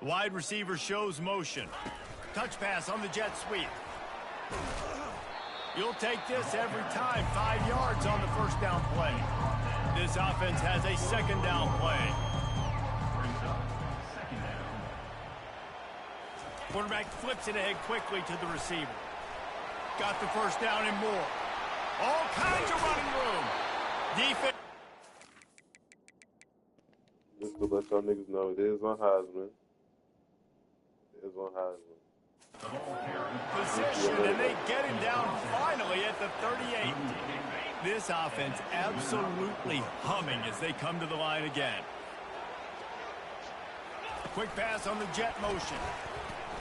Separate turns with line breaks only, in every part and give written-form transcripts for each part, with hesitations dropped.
Wide receiver shows motion. Touch pass on the jet sweep. You'll take this every time. 5 yards on the first down play. This offense has a second down play. Quarterback flips it ahead quickly to the receiver. Got the first down and more. All kinds of running room. Defense.
Just to let y'all niggas know, it is on Heisman. It is on Heisman.
Position, and they get him down finally at the 38. This offense absolutely humming as they come to the line again. Quick pass on the jet motion.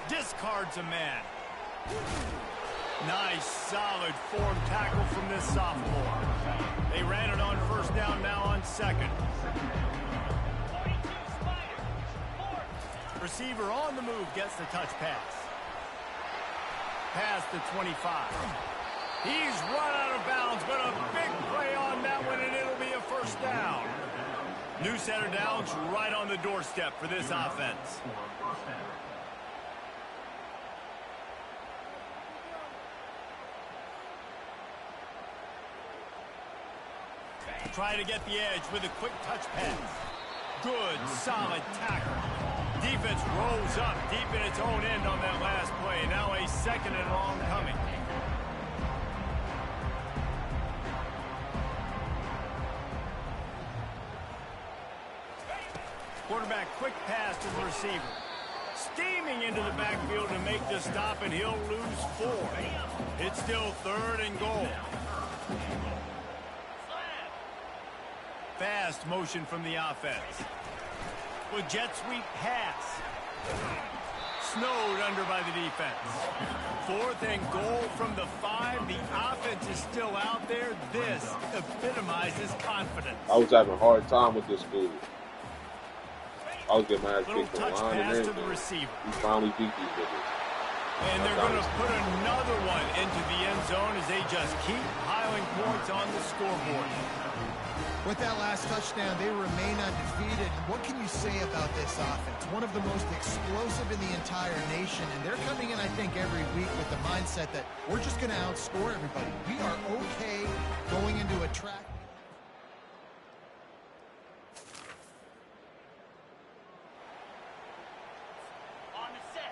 Discards a man. Nice, solid form tackle from this sophomore. They ran it on first down, now on second. Receiver on the move gets the touch pass. Past the 25. He's run out of bounds, but a big play on that one, and it'll be a first down. New set of downs right on the doorstep for this offense. Try to get the edge with a quick touch pass. Good, solid tackle. Defense rolls up deep in its own end on that last play. Now a second and long coming. Quarterback quick pass to the receiver. Steaming into the backfield to make the stop, and he'll lose 4. It's still third and goal. Fast motion from the offense. With jet sweep pass. Snowed under by the defense. 4th and goal from the 5. The offense is still out there. This epitomizes confidence.
I was having a hard time with this school. I was getting my ass kicked on line and everything. We finally beat these niggas.
And they're going to put another one into the end zone as they just keep piling points on the scoreboard.
With that last touchdown, they remain undefeated. What can you say about this offense? One of the most explosive in the entire nation, and they're coming in, I think, every week with the mindset that we're just going to outscore everybody. We are okay going into a track.
On the set.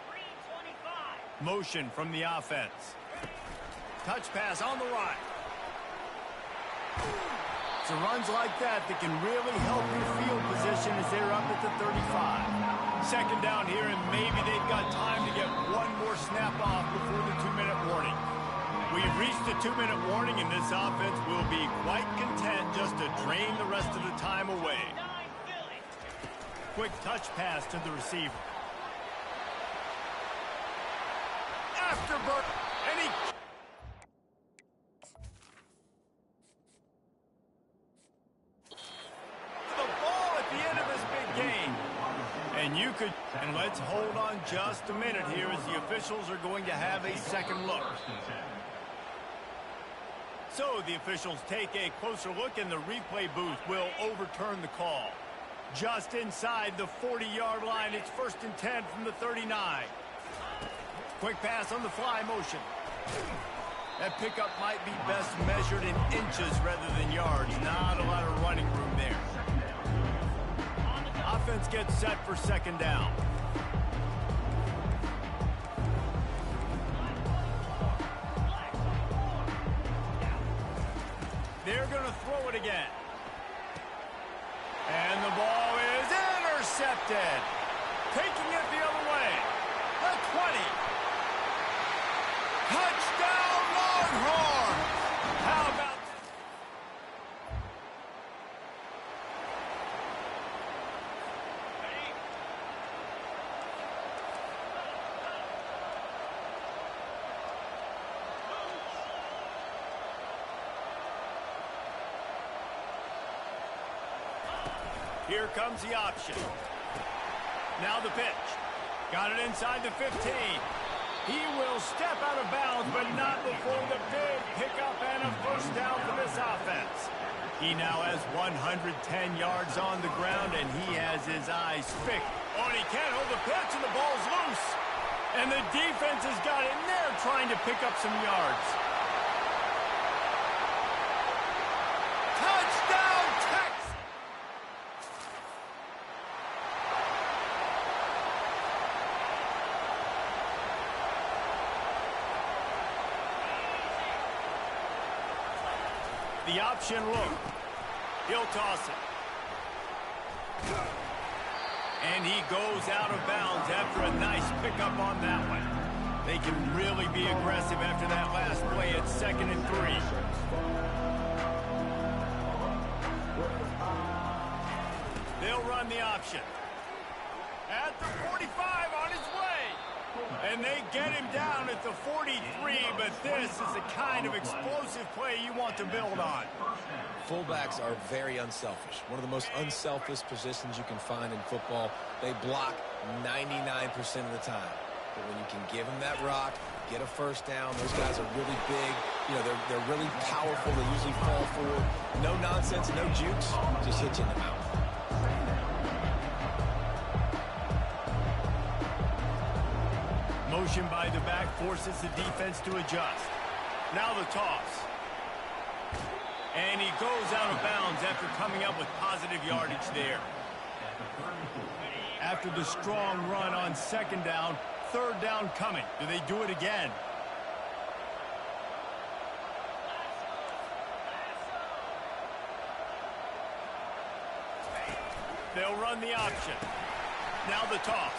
325.
Motion from the offense. Touch pass on the right. It's runs like that can really help your field position as they're up at the 35. Second down here, and maybe they've got time to get one more snap off before the 2-minute warning. We've reached the 2-minute warning, and this offense will be quite content just to drain the rest of the time away. Quick touch pass to the receiver. Afterburn, and he... And let's hold on just a minute here as the officials are going to have a second look. So the officials take a closer look, and the replay booth will overturn the call. Just inside the 40-yard line, it's 1st and 10 from the 39. Quick pass on the fly motion. That pickup might be best measured in inches rather than yards. Not a lot of running room there. Offense gets set for second down. They're going to throw it again. And the ball is intercepted. Taking it the other way. The 20. Touchdown, Longhorn. How about... Here comes the option. Now the pitch. Got it inside the 15. He will step out of bounds, but not before the big pickup and a first down for this offense. He now has 110 yards on the ground, and he has his eyes fixed. Oh, and he can't hold the pitch, and the ball's loose. And the defense has got in there trying to pick up some yards. Touchdown, Texans! The option look. He'll toss it. And he goes out of bounds after a nice pickup on that one. They can really be aggressive after that last play at 2nd and 3. They'll run the option. At the 45 on his way. And they get him down at the 43, but this is the kind of explosive play you want to build on.
Fullbacks are very unselfish. One of the most unselfish positions you can find in football. They block 99% of the time. But when you can give them that rock, get a first down, those guys are really big. You know, they're really powerful. They usually fall forward. No nonsense, no jukes, just hit you in the mouth.
Motion by the back forces the defense to adjust. Now the toss. And he goes out of bounds after coming up with positive yardage there. After the strong run on 2nd down, 3rd down coming. Do they do it again? They'll run the option. Now the toss.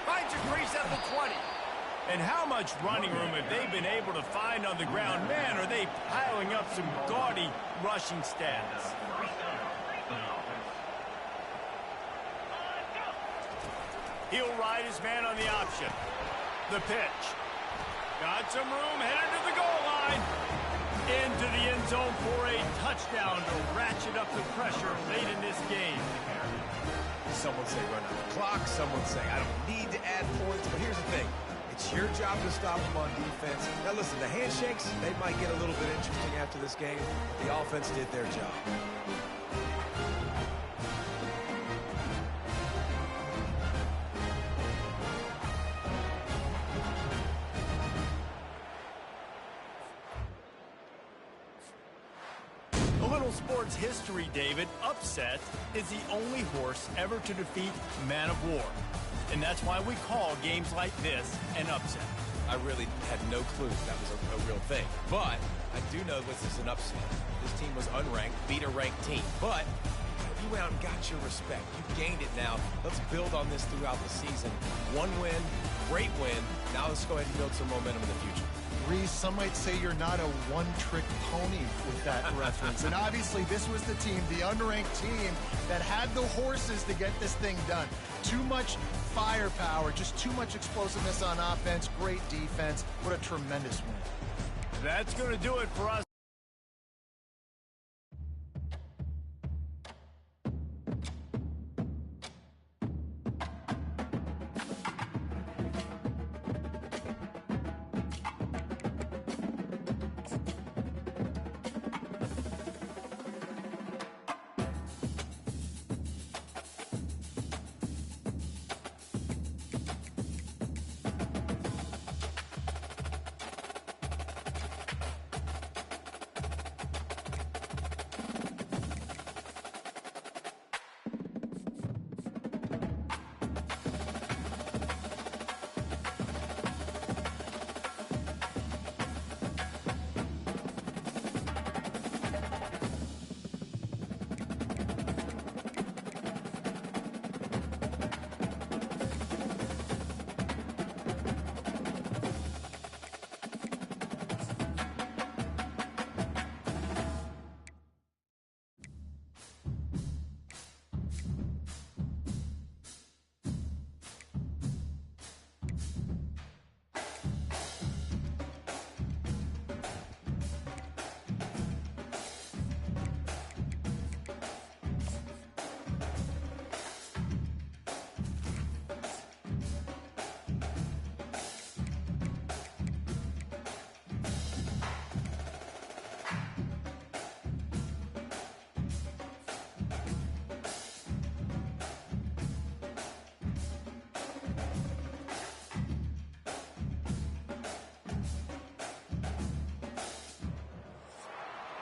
Finds a crease at the 20. And how much running room have they been able to find on the ground? Man, are they piling up some gaudy rushing stats. He'll ride his man on the option. The pitch. Got some room, headed to the goal line. Into the end zone for a touchdown to ratchet up the pressure late in this game.
Someone say run out the clock. Someone say I don't need to add points. But here's the thing. It's your job to stop them on defense. Now listen, the handshakes, they might get a little bit interesting after this game. The offense did their job.
Sports history, David, Upset is the only horse ever to defeat Man of War. And that's why we call games like this an upset.
I really had no clue that was a real thing. But I do know this is an upset. This team was unranked, beat a ranked team. But you went out and got your respect. You gained it now. Let's build on this throughout the season. One win, great win. Now let's go ahead and build some momentum in the future.
Reese, some might say you're not a one-trick pony with that reference. And obviously, this was the team, the unranked team, that had the horses to get this thing done. Too much firepower, just too much explosiveness on offense, great defense. What a tremendous win.
That's going to do it for us.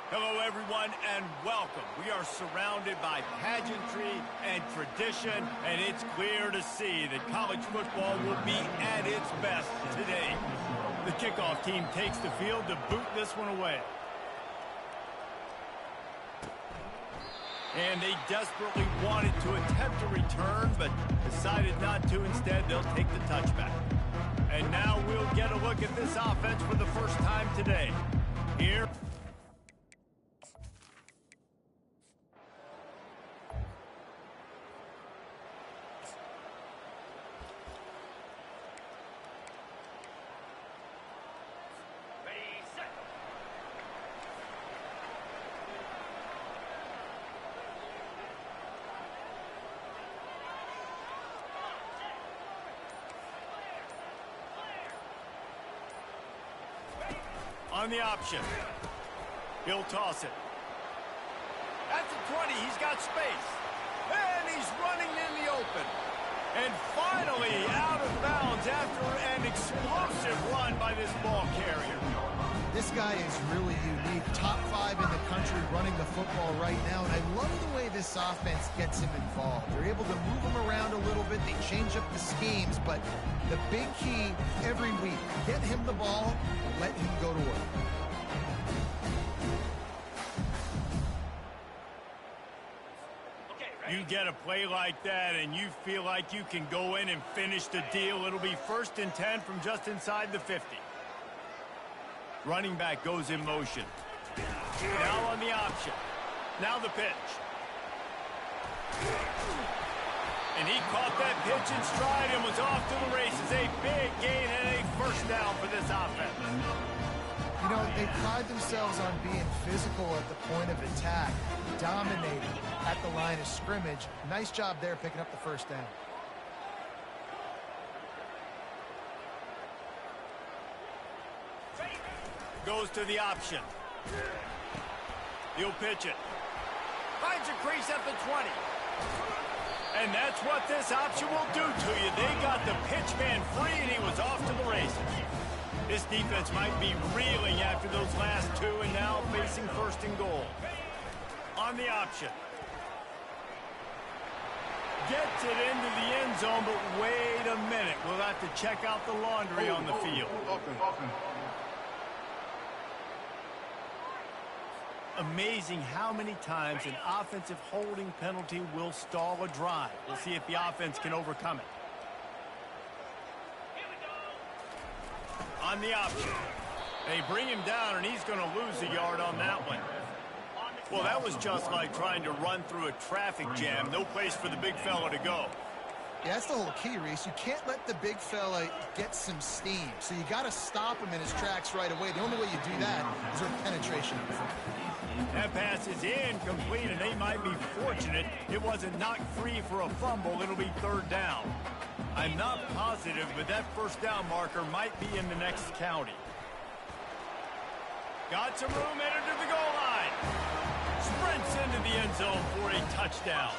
Hello, everyone, and welcome. We are surrounded by pageantry and tradition, and it's clear to see that college football will be at its best today. The kickoff team takes the field to boot this one away. And they desperately wanted to attempt a return, but decided not to. Instead, they'll take the touchback. And now we'll get a look at this offense for the first time today. Here. On the option. He'll toss it. At the 20, he's got space. And he's running in the open. And finally out of bounds after an explosive run by this ball carrier.
This guy is really unique. Top 5 in the country running the football right now. And I love the way this offense gets him involved. They're able to move him around a little bit. They change up the schemes. But the big key every week, get him the ball, let him go to work.
You get a play like that and you feel like you can go in and finish the deal. It'll be 1st and 10 from just inside the 50. Running back goes in motion. Now on the option. Now the pitch. And he caught that pitch in stride and was off to the races. A big gain and a first down for this offense.
You know, they pride themselves on being physical at the point of attack, dominating at the line of scrimmage. Nice job there picking up the first down.
Goes to the option. He'll pitch it. Finds a crease at the 20. And that's what this option will do to you. They got the pitch man free, and he was off to the races. This defense might be reeling after those last two, and now facing 1st and goal. On the option. Gets it into the end zone, but wait a minute. We'll have to check out the laundry on the field. Amazing how many times an offensive holding penalty will stall a drive. We'll see if the offense can overcome it. On the option. They bring him down, and he's going to lose a yard on that one. Well, that was just like trying to run through a traffic jam. No place for the big fella to go.
Yeah, that's the whole key, Reese. You can't let the big fella get some steam. So you got to stop him in his tracks right away. The only way you do that is with penetration.
That pass is incomplete, and they might be fortunate it wasn't knocked free for a fumble. It'll be 3rd down. I'm not positive, but that first down marker might be in the next county. Got some room, headed to the goal line. Sprints into the end zone for a touchdown.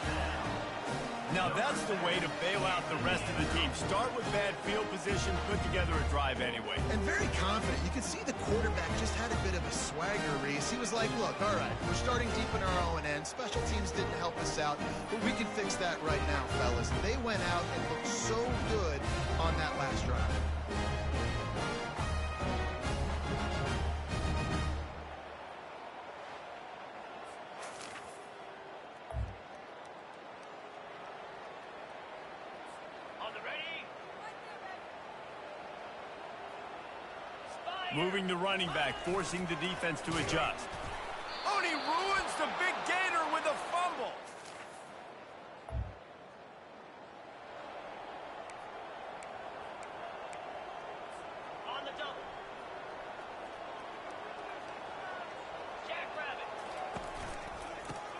Now that's the way to bail out the rest of the team. Start with bad field position, put together a drive anyway.
And very confident. You could see the quarterback just had a bit of a swagger, Reese. He was like, look, all right, we're starting deep in our own end. Special teams didn't help us out, but we can fix that right now, fellas. They went out and looked so good on that last drive.
Moving the running back, forcing the defense to adjust. Oh, and he ruins the big gainer with a fumble.
On the double. Jackrabbit.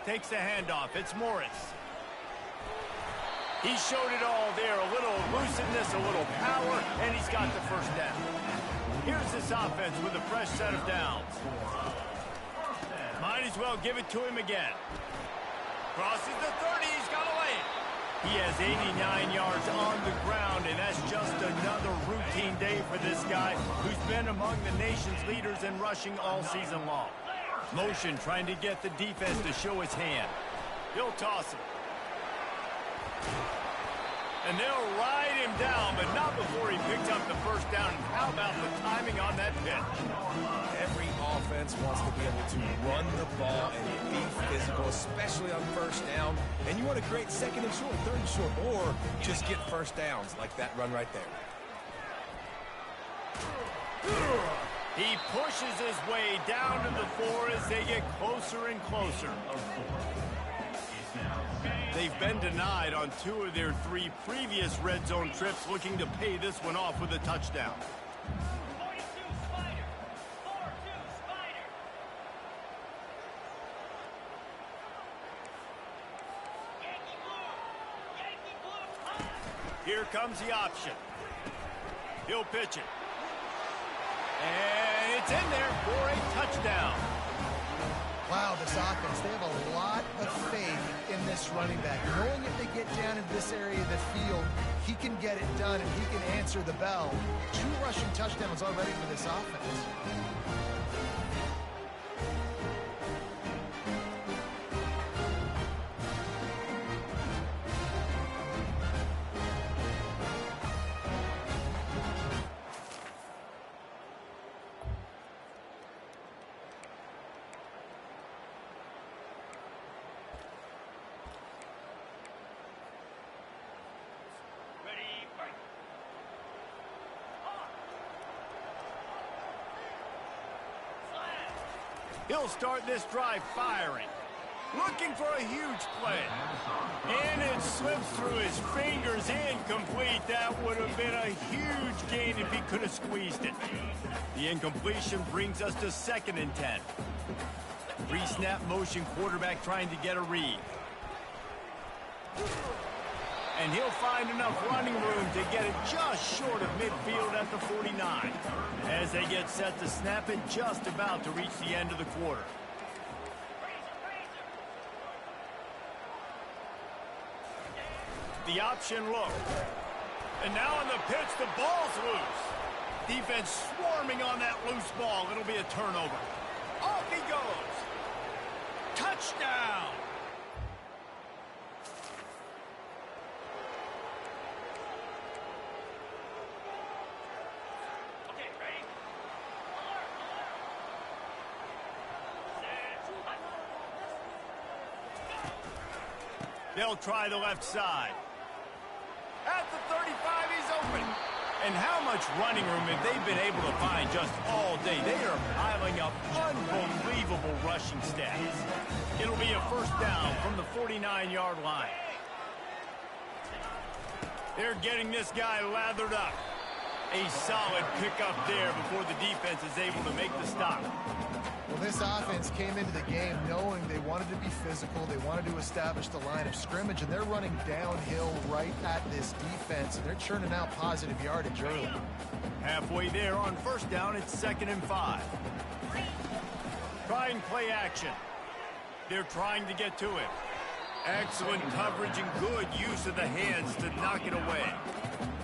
Takes the handoff. It's Morris. He showed it all there. A little elusiveness, a little power, and he's got the first down. Here's this offense with a fresh set of downs. Might as well give it to him again. Crosses the 30, he's got to lay it. He has 89 yards on the ground, and that's just another routine day for this guy who's been among the nation's leaders in rushing all season long. Motion trying to get the defense to show his hand. He'll toss it. And they'll ride him down, but not before he picks up the first down. And how about the timing on that pitch?
Every offense wants to be able to run the ball and be physical, especially on first down. And you want to create second and short, third and short, or just get first downs like that run right there.
He pushes his way down to the 4 as they get closer and closer. They've been denied on 2 of their 3 previous red zone trips, looking to pay this one off with a touchdown.
42 Spider. 4-2 Spider. Yankee Blue. Yankee Blue.
Here comes the option. He'll pitch it. And it's in there for a touchdown.
Wow, this offense, they have a lot of faith in this running back. Knowing if they get down into this area of the field, he can get it done and he can answer the bell. 2 rushing touchdowns already for this offense.
He'll start this drive firing. Looking for a huge play. And it slips through his fingers, incomplete. That would have been a huge gain if he could have squeezed it. The incompletion brings us to 2nd and 10. Pre-snap motion, quarterback trying to get a read. And he'll find enough running room to get it just short of midfield at the 49. As they get set to snap it, just about to reach the end of the quarter. The option look. And now on the pitch, the ball's loose. Defense swarming on that loose ball. It'll be a turnover. Off he goes. Touchdown. They'll try the left side. At the 35, he's open. And how much running room have they been able to find just all day? They are piling up unbelievable rushing stats. It'll be a first down from the 49-yard line. They're getting this guy lathered up. A solid pickup there before the defense is able to make the stop.
Well, this offense came into the game knowing they wanted to be physical, they wanted to establish the line of scrimmage, and they're running downhill right at this defense, and they're churning out positive yardage early.
Halfway there on first down, it's 2nd and 5. Try and play action. They're trying to get to him. Excellent coverage and good use of the hands to knock it away.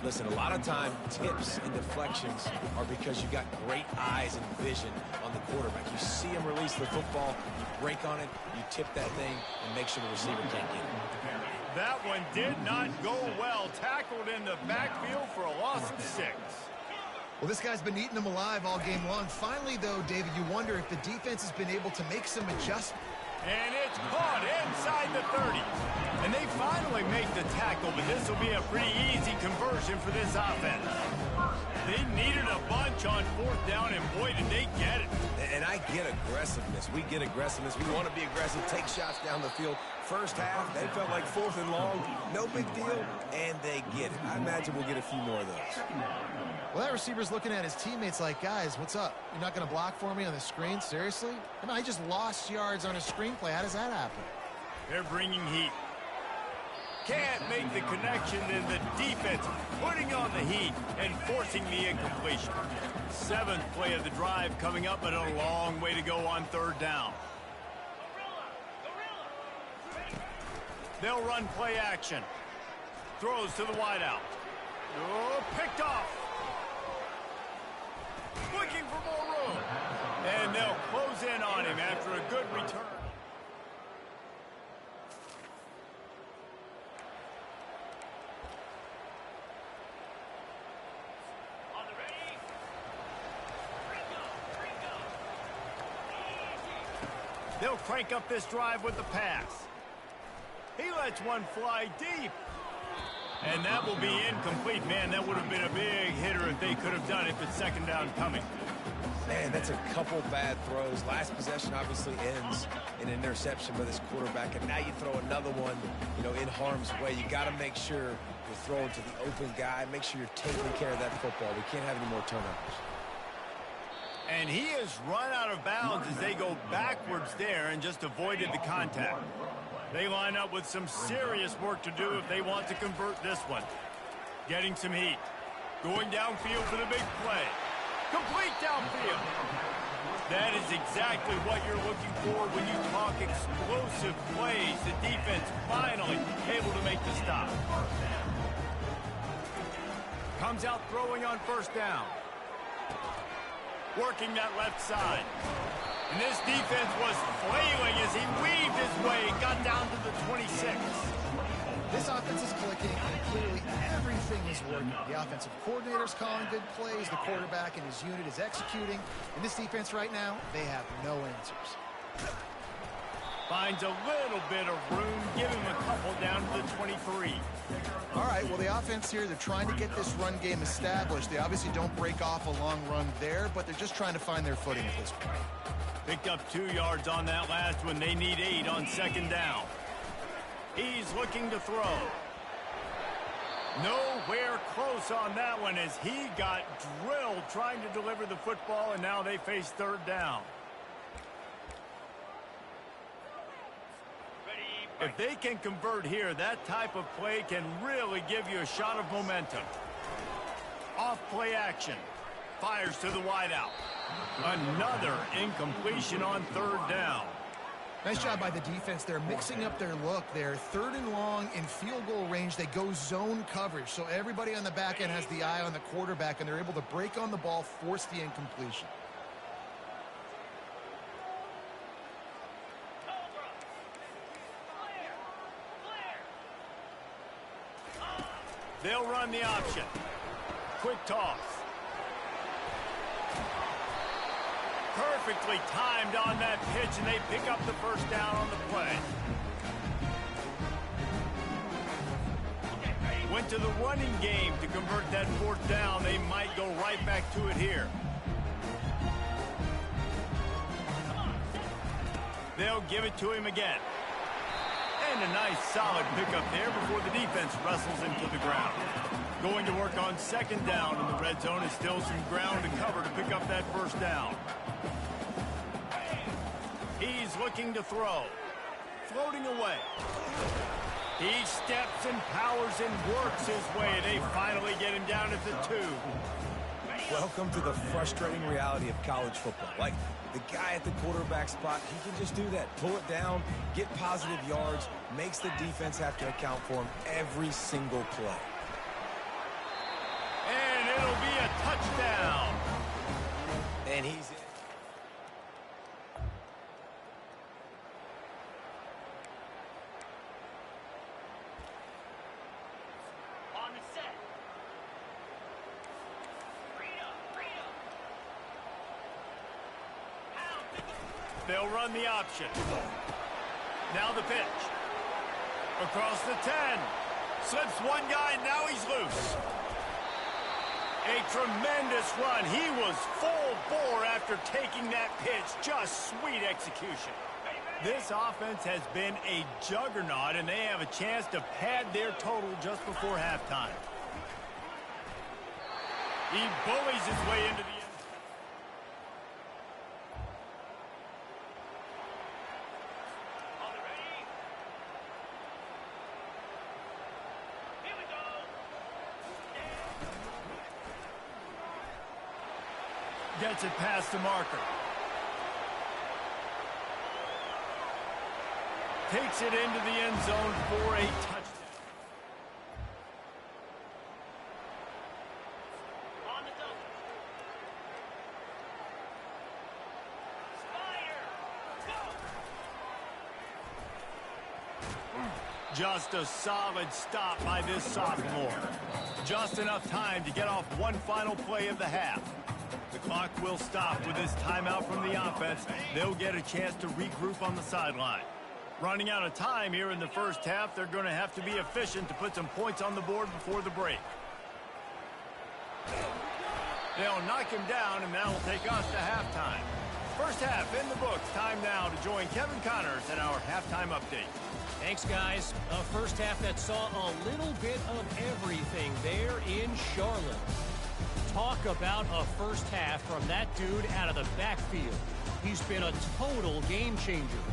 Listen, a lot of time, tips and deflections are because you got great eyes and vision on the quarterback. You see him release the football, you break on it, you tip that thing, and make sure the receiver can't get it.
That one did not go well. Tackled in the backfield for a loss of 6.
Well, this guy's been eating them alive all game long. Finally, though, David, you wonder if the defense has been able to make some adjustments.
And it's caught inside the 30. And they finally make the tackle, but this will be a pretty easy conversion for this offense. They needed a bunch on 4th down, and boy, did they get it.
And I get aggressiveness. We get aggressiveness. We want to be aggressive, take shots down the field. First half, they felt like 4th and long. No big deal, and they get it. I imagine we'll get a few more of those.
Well, that receiver's looking at his teammates like, guys, what's up? You're not going to block for me on the screen? Seriously? Come on, I just lost yards on a screenplay. How does that happen?
They're bringing heat. Can't make the connection, and the defense putting on the heat and forcing the incompletion. 7th play of the drive coming up, but a long way to go on 3rd down. They'll run play action. Throws to the wideout. Oh, picked off. Looking for more room. And they'll close in on him after a They'll crank up this drive with the pass. He lets one fly deep. And that will be incomplete. Man, that would have been a big hitter if they could have done it, but second down coming.
Man, that's a couple bad throws. Last possession obviously ends in an interception by this quarterback, and now you throw another one, in harm's way. You got to make sure you're throwing to the open guy. Make sure you're taking care of that football. We can't have any more turnovers.
And he has run out of bounds as they go backwards there and just avoided the contact. They line up with some serious work to do if they want to convert this one. Getting some heat. Going downfield for the big play. Complete downfield. That is exactly what you're looking for when you talk explosive plays. The defense finally able to make the stop. Comes out throwing on first down. Working that left side. And this defense was flailing as he weaved his way and got down to the 26.
This offense is clicking, and clearly everything is working. The offensive coordinator's calling good plays. The quarterback and his unit is executing. In this defense right now, they have no answers.
Finds a little bit of room. Give him a couple down to the 23.
All right, well, the offense here, they're trying to get this run game established. They obviously don't break off a long run there, but they're just trying to find their footing at this point.
Picked up 2 yards on that last one. They need 8 on second down. He's looking to throw. Nowhere close on that one as he got drilled trying to deliver the football, and now they face third down. If they can convert here, that type of play can really give you a shot of momentum. Off play action. Fires to the wideout. Another incompletion on third down.
Nice job by the defense. They're mixing up their look. They're third and long in field goal range. They go zone coverage. So everybody on the back end has the eye on the quarterback, and they're able to break on the ball, force the incompletion.
They'll run the option. Quick toss. Perfectly timed on that pitch, and they pick up the first down on the play. Went to the running game to convert that fourth down. They might go right back to it here. They'll give it to him again. And a nice solid pickup there before the defense wrestles him to the ground. Going to work on second down in the red zone is still some ground to cover to pick up that first down. He's looking to throw. Floating away. He steps and powers and works his way. They finally get him down at the 2.
Welcome to the frustrating reality of college football. Like, the guy at the quarterback spot, he can just do that. Pull it down, get positive yards, makes the defense have to account for him every single play.
And it'll be a touchdown.
And he's in.
On the set.
They'll run the option. Now the pitch. Across the 10. Slips one guy, now he's loose. A tremendous run. He was full bore after taking that pitch. Just sweet execution. This offense has been a juggernaut, and they have a chance to pad their total just before halftime. He bullies his way into the end. Gets it past the marker. Takes it into the end zone for a touchdown.
On the double. Spider. Go.
Just a solid stop by this sophomore. Just enough time to get off one final play of the half. The clock will stop with this timeout from the offense. They'll get a chance to regroup on the sideline. Running out of time here in the first half, they're going to have to be efficient to put some points on the board before the break. They'll knock him down, and that'll take us to halftime. First half in the books. Time now to join Kevin Connors in our halftime update.
Thanks, guys. A first half that saw a little bit of everything there in Charlotte. Talk about a first half from that dude out of the backfield. He's been a total game changer.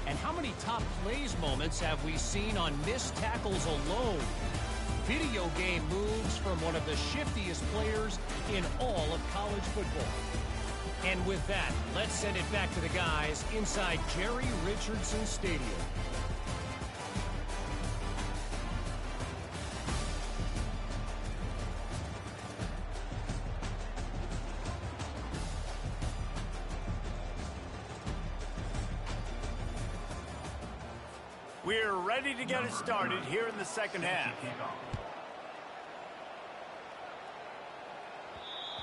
And how many top plays moments have we seen on missed tackles alone? Video game moves from one of the shiftiest players in all of college football. And with that, let's send it back to the guys inside Jerry Richardson Stadium.
We're ready to get it started here in the second half.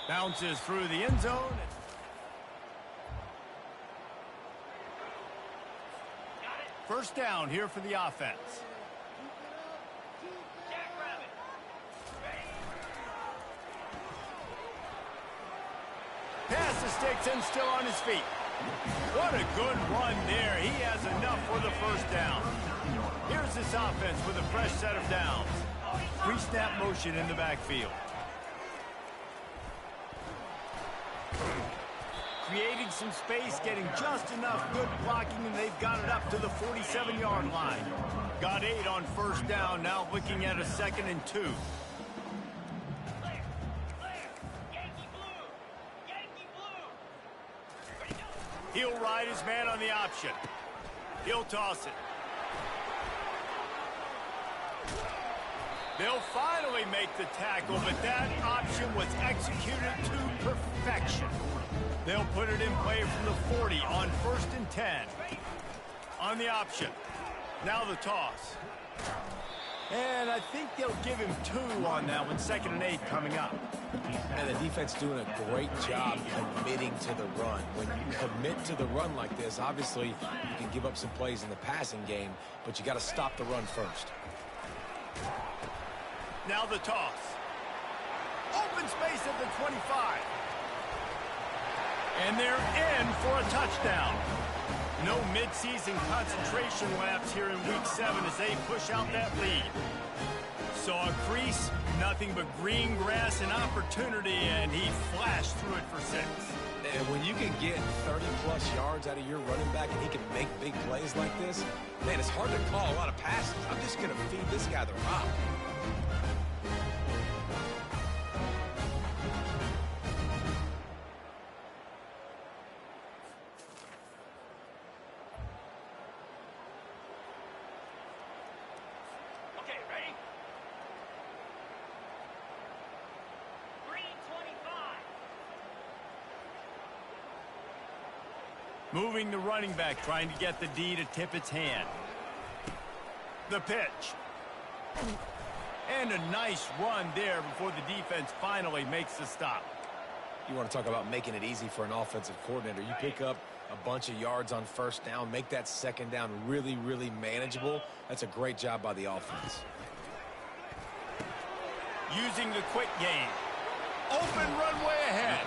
Bounces through the end zone. First down here for the offense. Pass the sticks and still on his feet. What a good run there. He has enough for the first down. Here's this offense with a fresh set of downs. Pre-snap motion in the backfield. Creating some space, getting just enough good blocking, and they've got it up to the 47-yard line. Got 8 on first down, now looking at a 2nd and 2. He'll ride his man on the option. He'll toss it. They'll finally make the tackle, but that option was executed to perfection. They'll put it in play from the 40 on 1st and 10. On the option. Now the toss. And I think they'll give him 2 on that one. 2nd and 8 coming up.
And the defense doing a great job committing to the run. When you commit to the run like this, obviously you can give up some plays in the passing game, but you got to stop the run first.
Now the toss. Open space at the 25. And they're in for a touchdown. No midseason concentration laps here in Week 7 as they push out that lead. Saw a crease, nothing but green grass and opportunity, and he flashed through it for 6.
And when you can get 30-plus yards out of your running back and he can make big plays like this, man, it's hard to call a lot of passes. I'm just going to feed this guy the rock.
Moving the running back, trying to get the D to tip its hand. The pitch. And a nice run there before the defense finally makes the stop.
You want to talk about making it easy for an offensive coordinator. You pick up a bunch of yards on first down, make that 2nd down really, really manageable. That's a great job by the offense.
Using the quick game. Open runway ahead.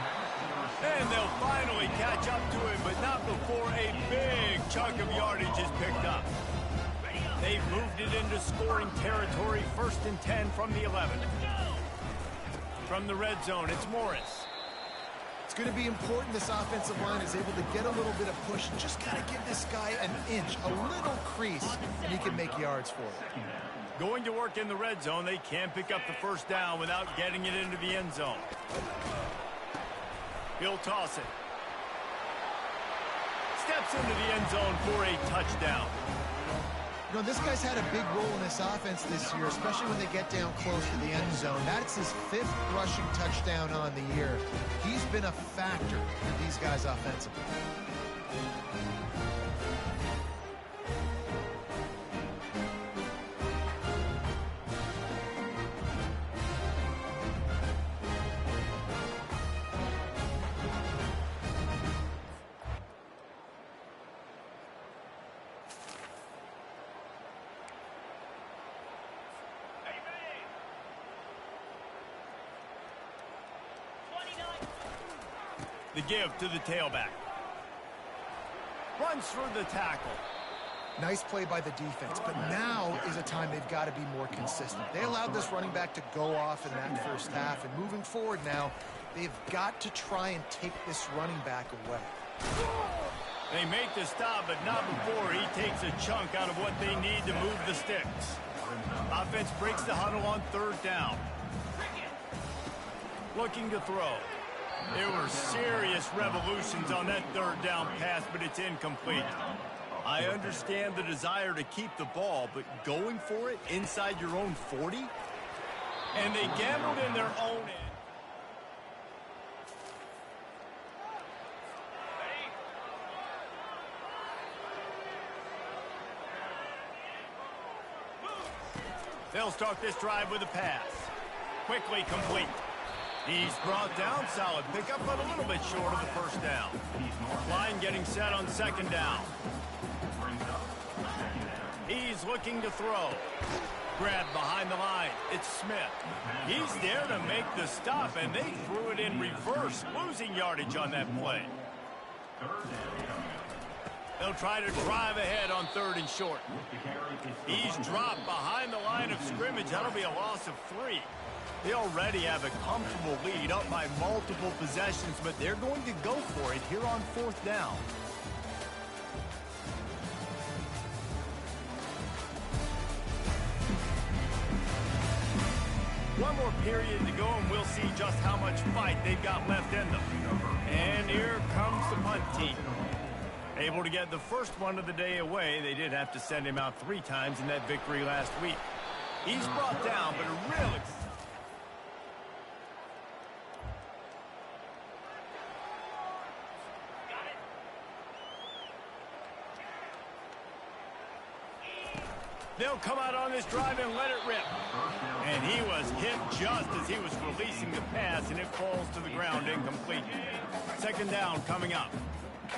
And they'll finally catch up to him, but not before a big chunk of yardage is picked up. They've moved it into scoring territory, 1st and 10 from the 11. From the red zone, it's Morris.
It's going to be important this offensive line is able to get a little bit of push. Just got to give this guy an inch, a little crease, and he can make yards for it.
Going to work in the red zone, they can pick up the first down without getting it into the end zone. He'll toss it. Steps into the end zone for a touchdown.
You know, this guy's had a big role in this offense this year, especially when they get down close to the end zone. That's his 5th rushing touchdown on the year. He's been a factor for these guys offensively.
The give to the tailback. Runs through the tackle.
Nice play by the defense, but now is a time they've got to be more consistent. They allowed this running back to go off in that first half, and moving forward now, they've got to try and take this running back away.
They make the stop, but not before he takes a chunk out of what they need to move the sticks. Offense breaks the huddle on third down. Looking to throw. There were serious revolutions on that third down pass, but it's incomplete. I understand the desire to keep the ball, but going for it inside your own 40? And they gambled in their own end. They'll start this drive with a pass. Quickly complete. He's brought down, solid pickup, but a little bit short of the first down. Line getting set on second down. He's looking to throw. Grabbed behind the line. It's Smith. He's there to make the stop, and they threw it in reverse, losing yardage on that play. They'll try to drive ahead on third and short. He's dropped behind the line of scrimmage. That'll be a loss of 3. They already have a comfortable lead up by multiple possessions, but they're going to go for it here on fourth down. One more period to go, and we'll see just how much fight they've got left in them. And here comes the punt team. Able to get the first one of the day away. They did have to send him out 3 times in that victory last week. He's brought down, but a real... They'll come out on this drive and let it rip. And he was hit just as he was releasing the pass, and it falls to the ground incomplete. Second down coming up.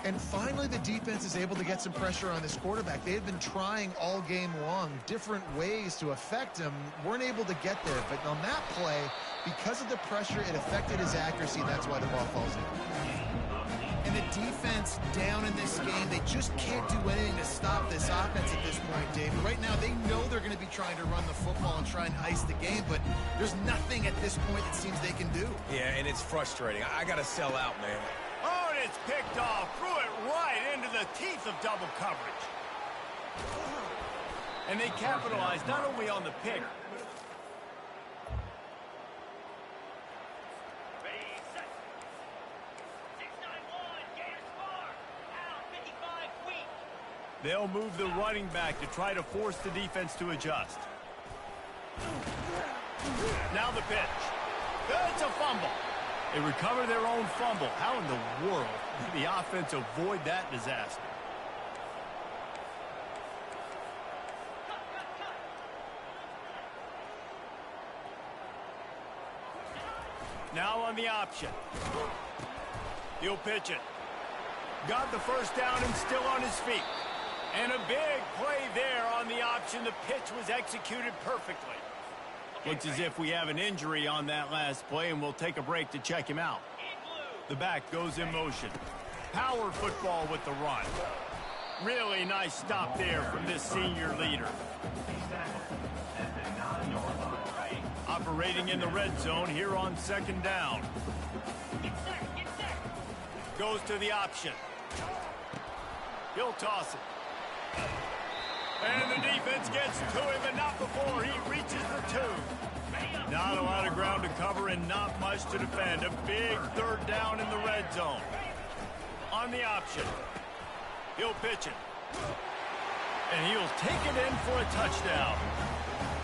And finally, the defense is able to get some pressure on this quarterback. They had been trying all game long different ways to affect him. Weren't able to get there. But on that play, because of the pressure, it affected his accuracy. That's why the ball falls in. And the defense down in this game, they just can't do anything to stop this offense at this point, Dave. Right now, they know they're going to be trying to run the football and try and ice the game, but there's nothing at this point it seems they can do.
Yeah, and it's frustrating. I got to sell out, man.
Oh, and it's picked off. Threw it right into the teeth of double coverage. And they capitalized not only on the pick. They'll move the running back to try to force the defense to adjust. Now the pitch. It's a fumble. They recover their own fumble. How in the world did the offense avoid that disaster? Now on the option. He'll pitch it. Got the first down and still on his feet. And a big play there on the option. The pitch was executed perfectly. Looks as if we have an injury on that last play, and we'll take a break to check him out. The back goes in motion. Power football with the run. Really nice stop there from this senior leader. Operating in the red zone here on second down. Goes to the option. He'll toss it. And the defense gets to him, but not before he reaches the 2. Not a lot of ground to cover and not much to defend. A big third down in the red zone. On the option. He'll pitch it. And he'll take it in for a touchdown.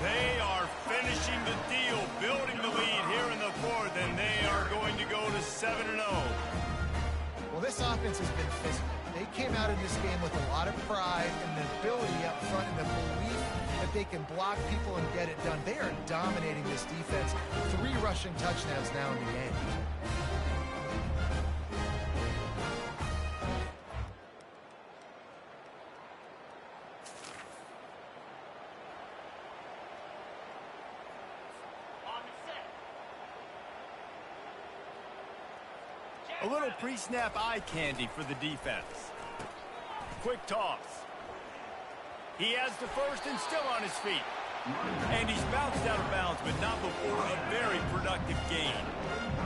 They are finishing the deal, building the lead here in the fourth, and they are going to go to 7-0.
Well, this offense has been physical. They came out in this game with a lot of pride and the ability up front and the belief that they can block people and get it done. They are dominating this defense. 3 rushing touchdowns now in the game.
A little pre-snap eye candy for the defense. Quick toss. He has the first and still on his feet. And he's bounced out of bounds, but not before a very productive gain.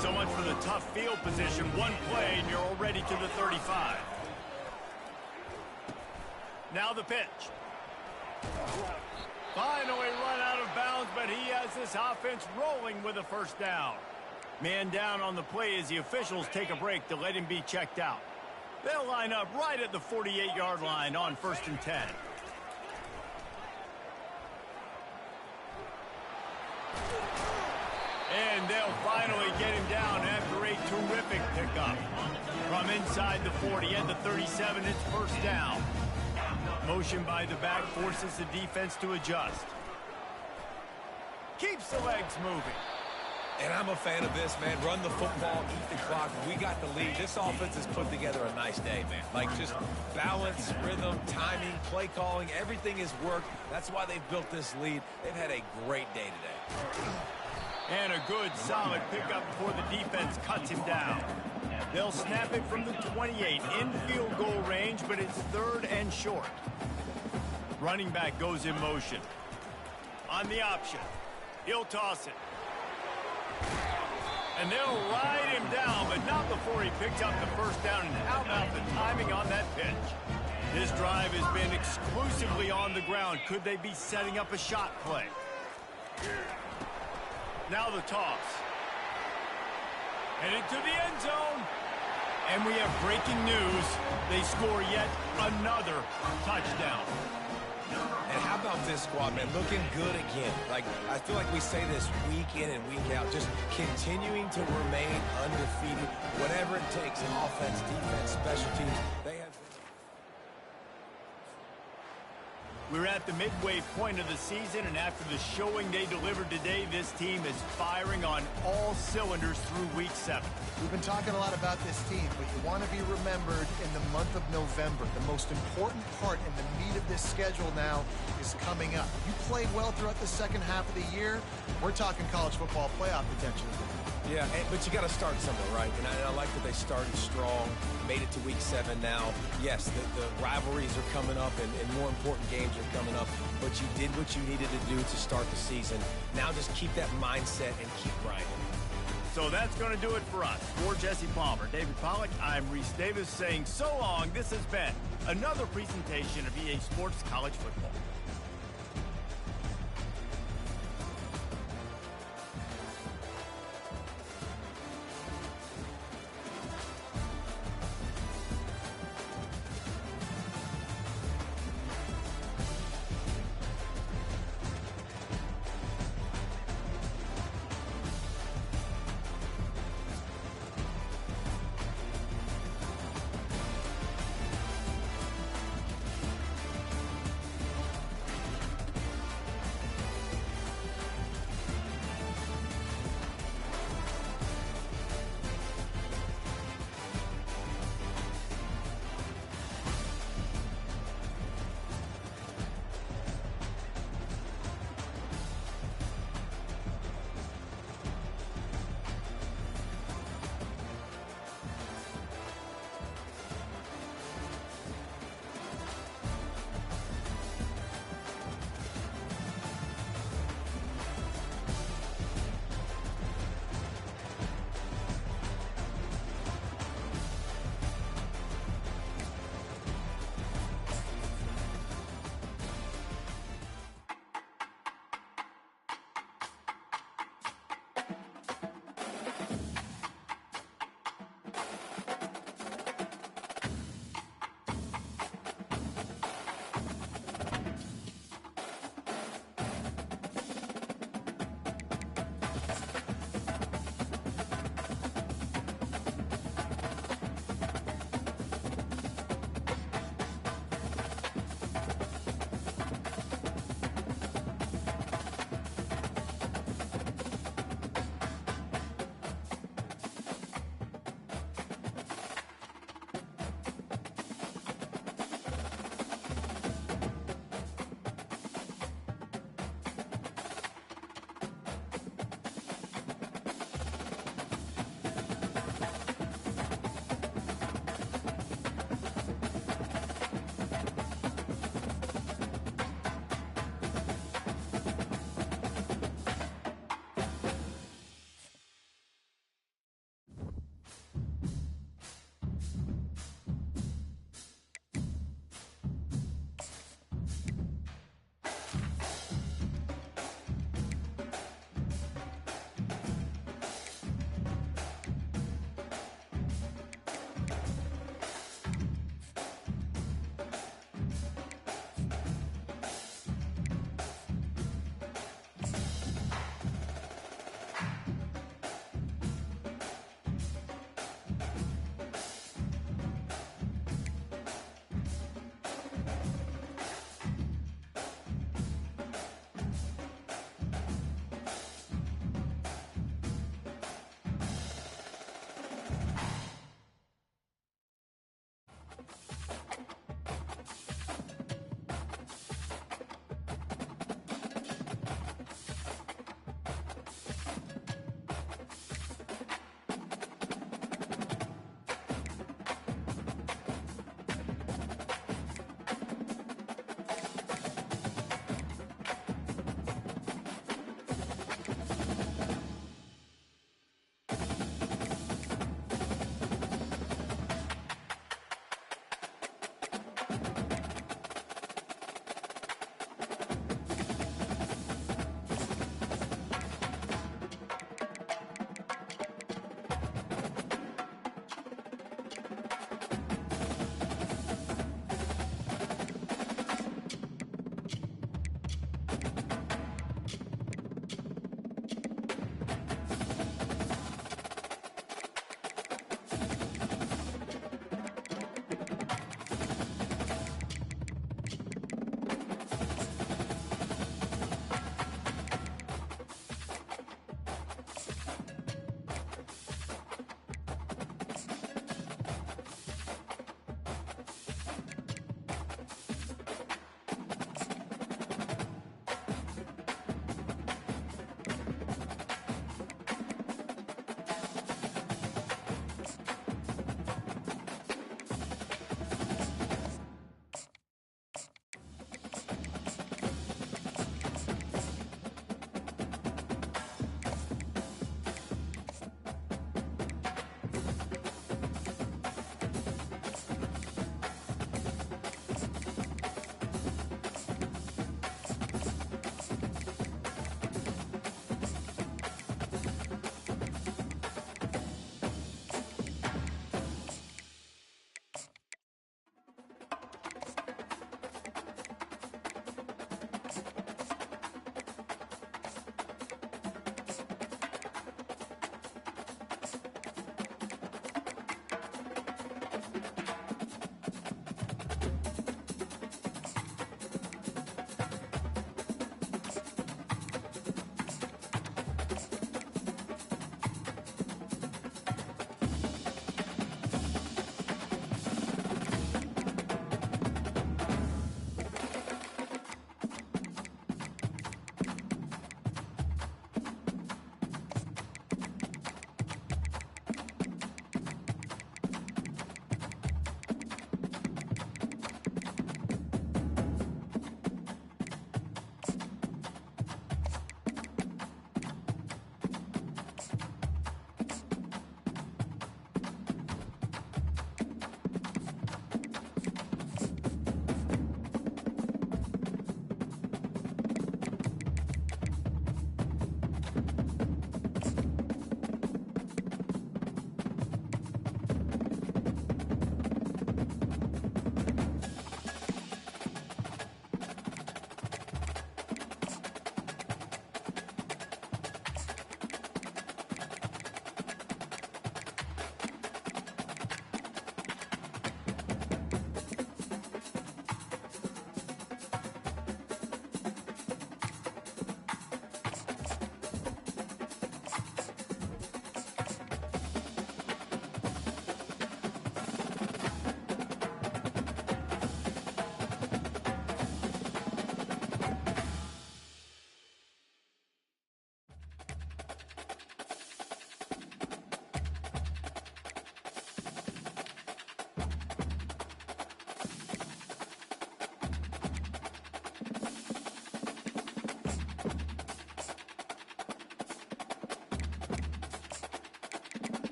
So much for the tough field position. One play, and you're already to the 35. Now the pitch. Finally run out of bounds, but he has this offense rolling with a first down. Man down on the play as the officials take a break to let him be checked out. They'll line up right at the 48-yard line on 1st and 10. And they'll finally get him down after a terrific pickup. From inside the 40 and the 37, it's first down. Motion by the back forces the defense to adjust. Keeps the legs moving.
And I'm a fan of this, man. Run the football, eat the clock. We got the lead. This offense has put together a nice day, man. Like, just balance, rhythm, timing, play calling, everything has worked. That's why they've built this lead. They've had a great day today.
And a good, solid pickup before the defense cuts him down. They'll snap it from the 28 in field goal range, but it's 3rd and short. Running back goes in motion. On the option. He'll toss it. And they'll ride him down, but not before he picks up the first down. And how about the timing on that pitch? This drive has been exclusively on the ground. Could they be setting up a shot play? Now the toss. And into the end zone. And we have breaking news. They score yet another touchdown.
And how about this squad, man? Looking good again. Like, I feel like we say this week in and week out. Just continuing to remain undefeated. Whatever it takes, offense, defense, special teams. They have...
We're at the midway point of the season, and after the showing they delivered today, this team is firing on all cylinders through Week 7.
We've been talking a lot about this team, but you want to be remembered in the month of November. The most important part and the meat of this schedule now is coming up. You play well throughout the second half of the year, we're talking college football playoff potential.
Yeah, but you got to start somewhere, right? And I like that they started strong, made it to Week 7 now. Yes, the rivalries are coming up, and more important games are coming up, but you did what you needed to do to start the season. Now just keep that mindset and keep grinding.
So that's going to do it for us. For Jesse Palmer, David Pollack, I'm Reese Davis saying so long. This has been another presentation of EA Sports College Football.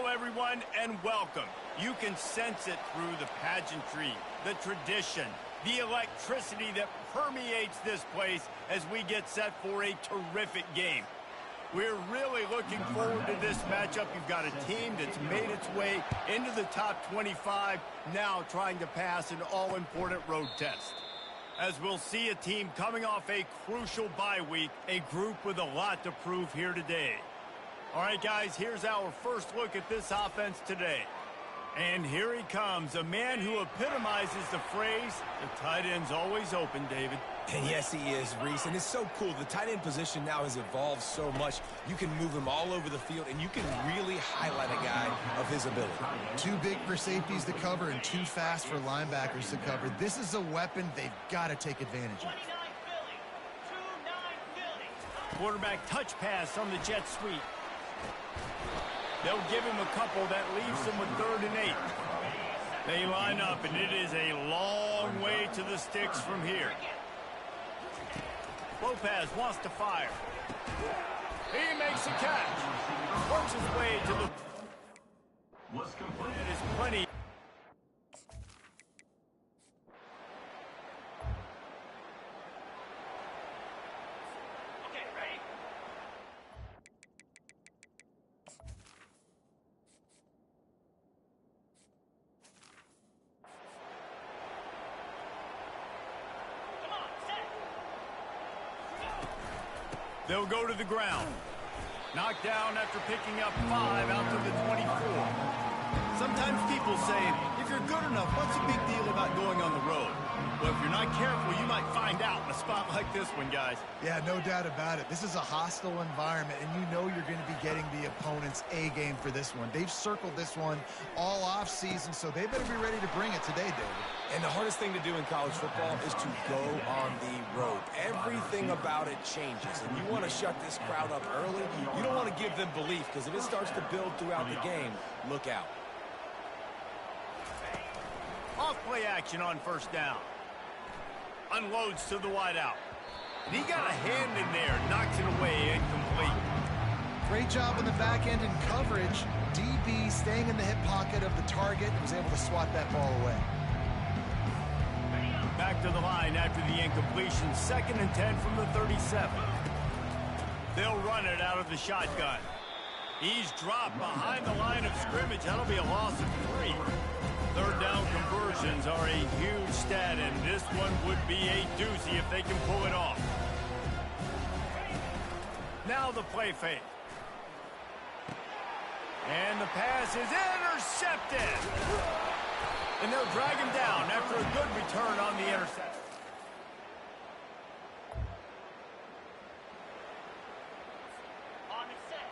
Hello, everyone, and welcome. You can sense it through the pageantry, the tradition, the electricity that permeates this place as we get set for a terrific game. We're really looking forward to this matchup. You've got a team that's made its way into the top 25, now trying to pass an all-important road test. As we'll see a team coming off a crucial bye week, a group with a lot to prove here today. All right, guys, here's our first look at this offense today. And here he comes, a man who epitomizes the phrase, the tight end's always open, David.
And yes, he is, Reese. And it's so cool. The tight end position now has evolved so much. You can move him all over the field, and you can really highlight a guy of his ability.
Too big for safeties to cover and too fast for linebackers to cover. This is a weapon they've got to take advantage of.
29 Philly. 29 Philly.
Quarterback touch pass on the jet sweep. They'll give him a couple. That leaves him with 3rd and 8. They line up, and it is a long way to the sticks from here. Lopez wants to fire. He makes a catch. Works his way to the... It is plenty.
Okay, ready? Come on, set.
They'll go to the ground. Knocked down after picking up 5 out to the 24. Sometimes people say, if you're good enough, what's the big deal about going on the road? Well, if you're not careful, you might find out in a spot like this one, guys.
Yeah, no doubt about it. This is a hostile environment, and you know you're going to be getting the opponent's A game for this one. They've circled this one all off season, so they better be ready to bring it today, David.
And the hardest thing to do in college football is to go on the road. Everything about it changes, and you want to shut this crowd up early. You don't want to give them belief, because if it starts to build throughout the game, look out.
Off play action on 1st down. Unloads to the wideout. And he got a hand in there, knocks it away, incomplete.
Great job on the back end in coverage. DB staying in the hip pocket of the target and was able to swat that ball away.
Back to the line after the incompletion. 2nd and 10 from the 37. They'll run it out of the shotgun. He's dropped behind the line of scrimmage. That'll be a loss of 3. 3rd down conversions are a huge stat, and this one would be a doozy if they can pull it off. Now the play fake. And the pass is intercepted. And they'll drag him down after a good return on the interception.
On the set.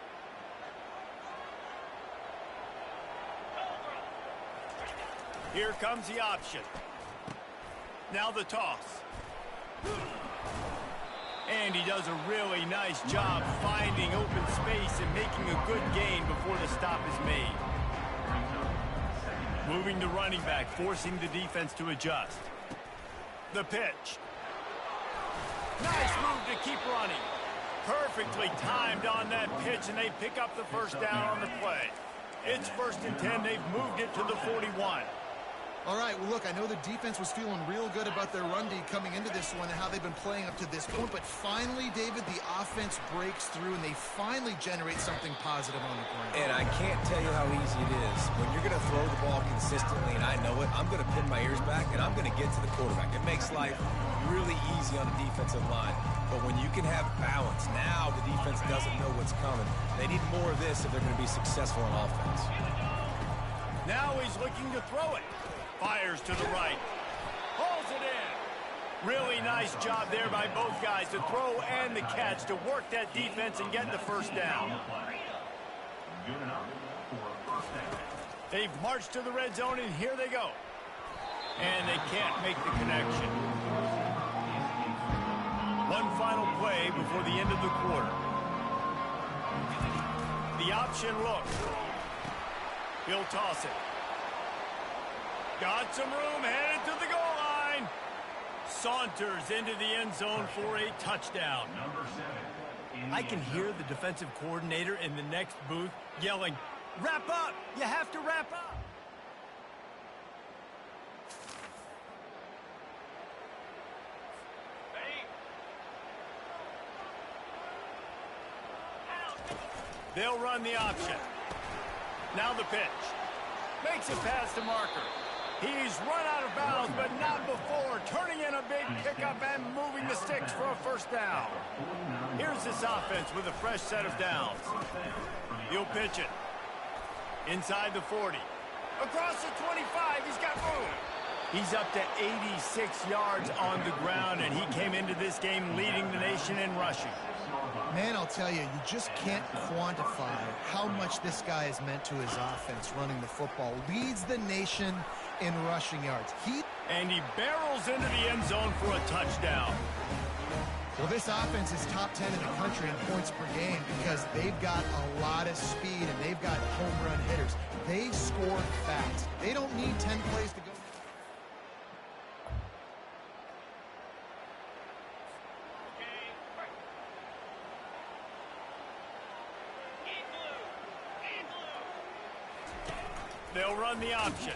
Here comes the option. Now the toss. And he does a really nice job finding open space and making a good gain before the stop is made. Moving to running back, forcing the defense to adjust. The pitch. Nice move to keep running. Perfectly timed on that pitch, and they pick up the 1st down on the play. It's 1st and 10. They've moved it to the 41.
All right, well, look, I know the defense was feeling real good about their run D coming into this one and how they've been playing up to this point, but finally, David, the offense breaks through and they finally generate something positive on the ground.
And I can't tell you how easy it is. When you're going to throw the ball consistently, and I know it, I'm going to pin my ears back, and I'm going to get to the quarterback. It makes life really easy on the defensive line. But when you can have balance, now the defense doesn't know what's coming. They need more of this if they're going to be successful on offense.
Now he's looking to throw it. Fires to the right. Hauls it in. Really nice job there by both guys to throw and the catch to work that defense and get the 1st down. They've marched to the red zone, and here they go. And they can't make the connection. One final play before the end of the quarter. The option look. He'll toss it. Got some room, headed to the goal line. Saunters into the end zone for a touchdown. I can hear the defensive coordinator in the next booth yelling, Wrap up. You have to wrap up. They'll run the option. Now the pitch. Makes it past the marker. He's run out of bounds, but not before. Turning in a big pickup and moving the sticks for a first down. Here's this offense with a fresh set of downs. He'll pitch it. Inside the 40. Across the 25, he's got room. He's up to 86 yards on the ground, and he came into this game leading the nation in rushing.
Man, I'll tell you, you just can't quantify how much this guy has meant to his offense running the football. Leads the nation in rushing yards.
And he barrels into the end zone for a touchdown.
Well, this offense is top 10 in the country in points per game because they've got a lot of speed and they've got home run hitters. They score fast. They don't need 10 plays to go.
They'll run the option.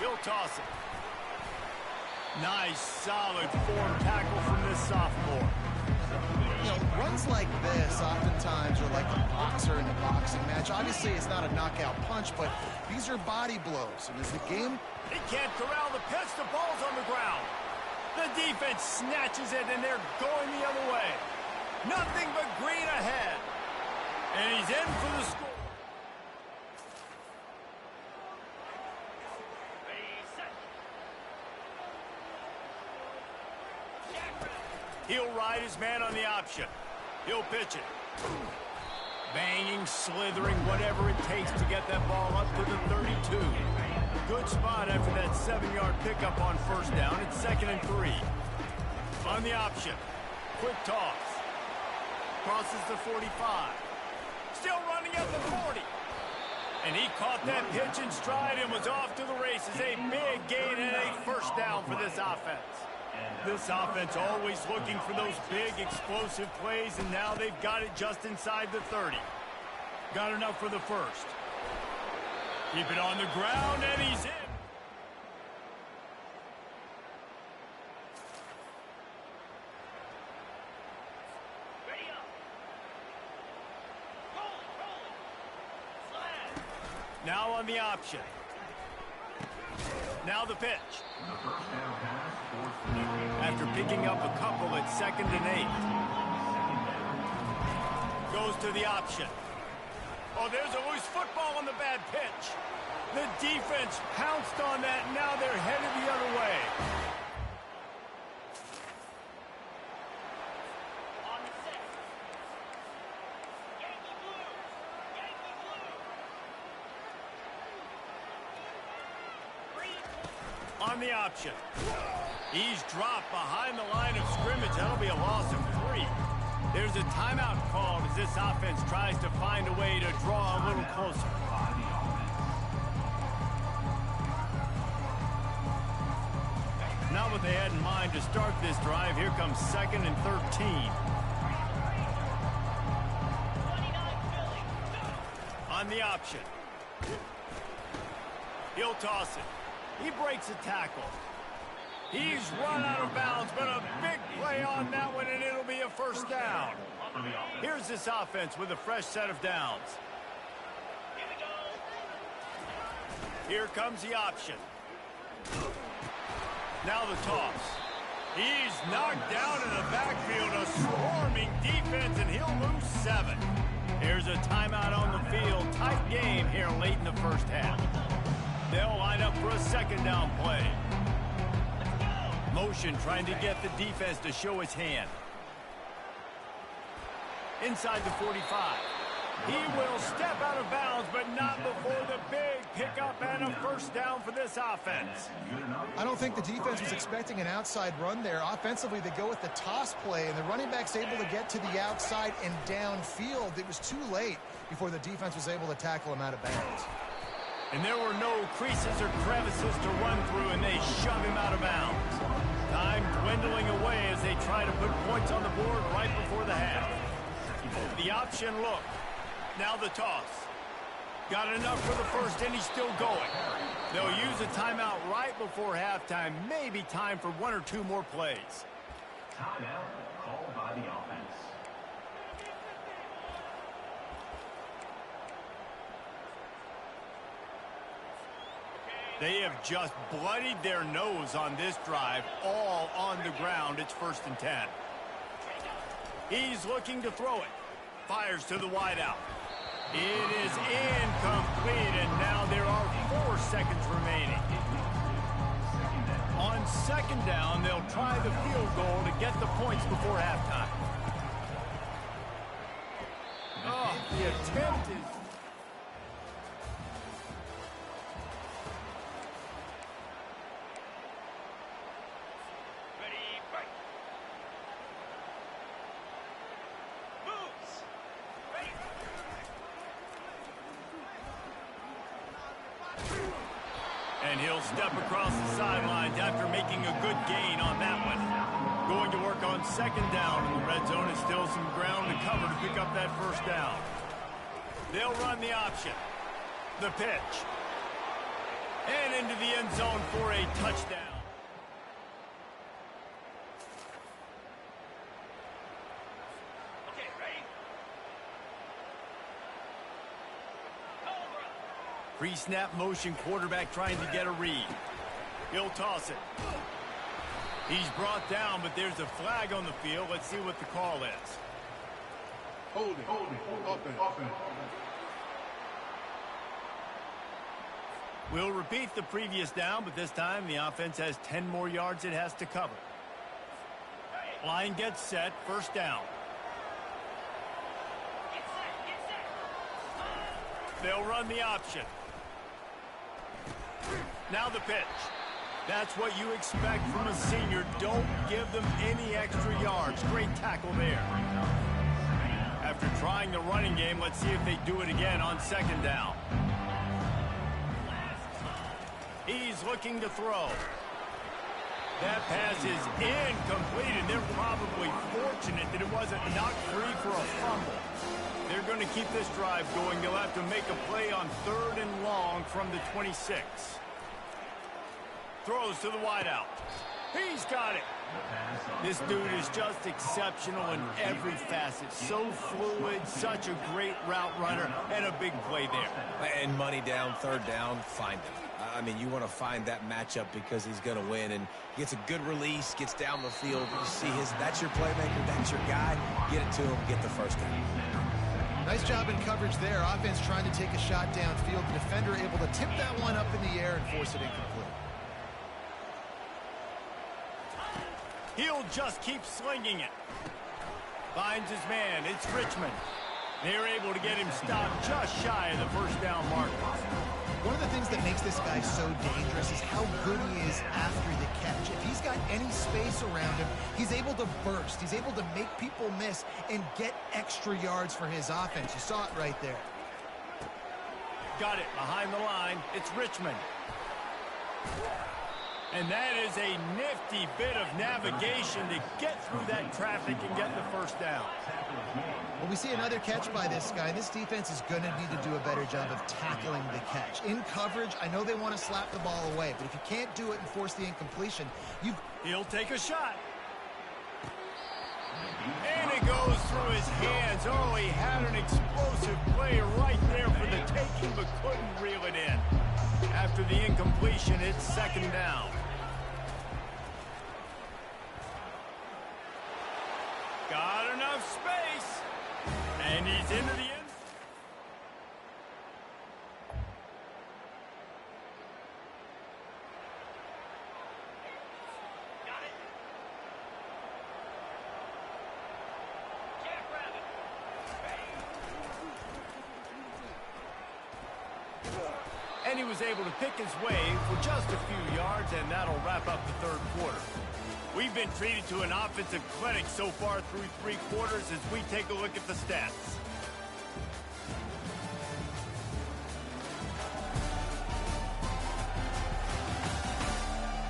He'll toss it. Nice, solid form tackle from this sophomore.
You know, runs like this oftentimes are like a boxer in a boxing match. Obviously, it's not a knockout punch, but these are body blows. And as the game...
He can't corral the pitch. The ball's on the ground. The defense snatches it, and they're going the other way. Nothing but green ahead. And he's in for the score. He'll ride his man on the option. He'll pitch it. Banging, slithering, whatever it takes to get that ball up to the 32. Good spot after that 7-yard pickup on first down. It's 2nd and 3. On the option. Quick toss. Crosses the 45. Still running at the 40. And he caught that pitch in stride and was off to the races. A big gain and a first down for this offense. This offense always looking for those big, explosive plays, and now they've got it just inside the 30. Got enough for the first. Keep it on the ground, and he's in.
Ready up. Rolling. Slam.
Now on the option. Now the pitch. After picking up a couple at 2nd and 8. Goes to the option. Oh, there's a loose football on the bad pitch. The defense pounced on that, and now they're headed the other way.
On the set. Yankee blue.
On the option. He's dropped behind the line of scrimmage. That'll be a loss of 3. There's a timeout called as this offense tries to find a way to draw a little closer. Not what they had in mind to start this drive. Here comes 2nd and 13. On the option. He'll toss it. He breaks a tackle. He's run out of bounds, but a big play on that one, and it'll be a first down. Here's this offense with a fresh set of downs. Here comes the option. Now the toss. He's knocked down in the backfield, a swarming defense, and he'll lose 7. Here's a timeout on the field. Tight game here late in the first half. They'll line up for a 2nd down play. Motion trying to get the defense to show his hand. Inside the 45. He will step out of bounds, but not before the big pickup and a first down for this offense.
I don't think the defense was expecting an outside run there. Offensively, they go with the toss play, and the running back's able to get to the outside and downfield. It was too late before the defense was able to tackle him out of bounds.
And there were no creases or crevices to run through, and they shove him out of bounds. Time dwindling away as they try to put points on the board right before the half. The option look. Now the toss. Got enough for the first, and he's still going. They'll use a timeout right before halftime. Maybe time for 1 or 2 more plays.
Timeout called by the offense.
They have just bloodied their nose on this drive, all on the ground. It's 1st and 10. He's looking to throw it. Fires to the wideout. It is incomplete, and now there are 4 seconds remaining. On 2nd down, they'll try the field goal to get the points before halftime. Oh, the attempt is... And he'll step across the sidelines after making a good gain on that one. Going to work on 2nd down, and the red zone is still some ground to cover to pick up that 1st down. They'll run the option. The pitch. And into the end zone for a touchdown.
Okay, ready?
Pre-snap motion quarterback trying to get a read. He'll toss it. He's brought down, but there's a flag on the field. Let's see what the call is.
Hold it. Offense.
We'll repeat the previous down, but this time the offense has 10 more yards it has to cover. Line gets set, 1st down.
Get set.
They'll run the option. Now the pitch. That's what you expect from a senior. Don't give them any extra yards. Great tackle there. After trying the running game, let's see if they do it again on 2nd down. He's looking to throw. That pass is incomplete, and they're probably fortunate that it wasn't knocked free for a fumble. They're going to keep this drive going. They'll have to make a play on 3rd and long from the 26. Throws to the wideout. He's got it. This dude is just exceptional in every facet. So fluid, such a great route runner, and a big play there.
And money down, 3rd down, find him. I mean, you want to find that matchup because he's going to win, and gets a good release, gets down the field. You see that's your playmaker, that's your guy. Get it to him, get the 1st down.
Nice job in coverage there. Offense trying to take a shot downfield. The defender able to tip that one up in the air and force it incomplete.
He'll just keep slinging it. Finds his man. It's Richmond. They're able to get him stopped just shy of the 1st down marker.
One of the things that makes this guy so dangerous is how good he is after the catch. If he's got any space around him, he's able to burst. He's able to make people miss and get extra yards for his offense. You saw it right there.
Got it behind the line. It's Richmond. And that is a nifty bit of navigation to get through that traffic and get the 1st down.
Well, we see another catch by this guy. This defense is going to need to do a better job of tackling the catch. In coverage, I know they want to slap the ball away, but if you can't do it and force the incompletion,
he'll take a shot. And it goes through his hands. Oh, he had an explosive play right there for the taking, but couldn't reel it in. After the incompletion, it's 2nd down. Got enough space. And he's into the end.
Got it. Jackrabbit.
And he was able to pick his way for just a few yards, and that'll wrap up the 3rd quarter. We've been treated to an offensive clinic so far through 3 quarters as we take a look at the stats.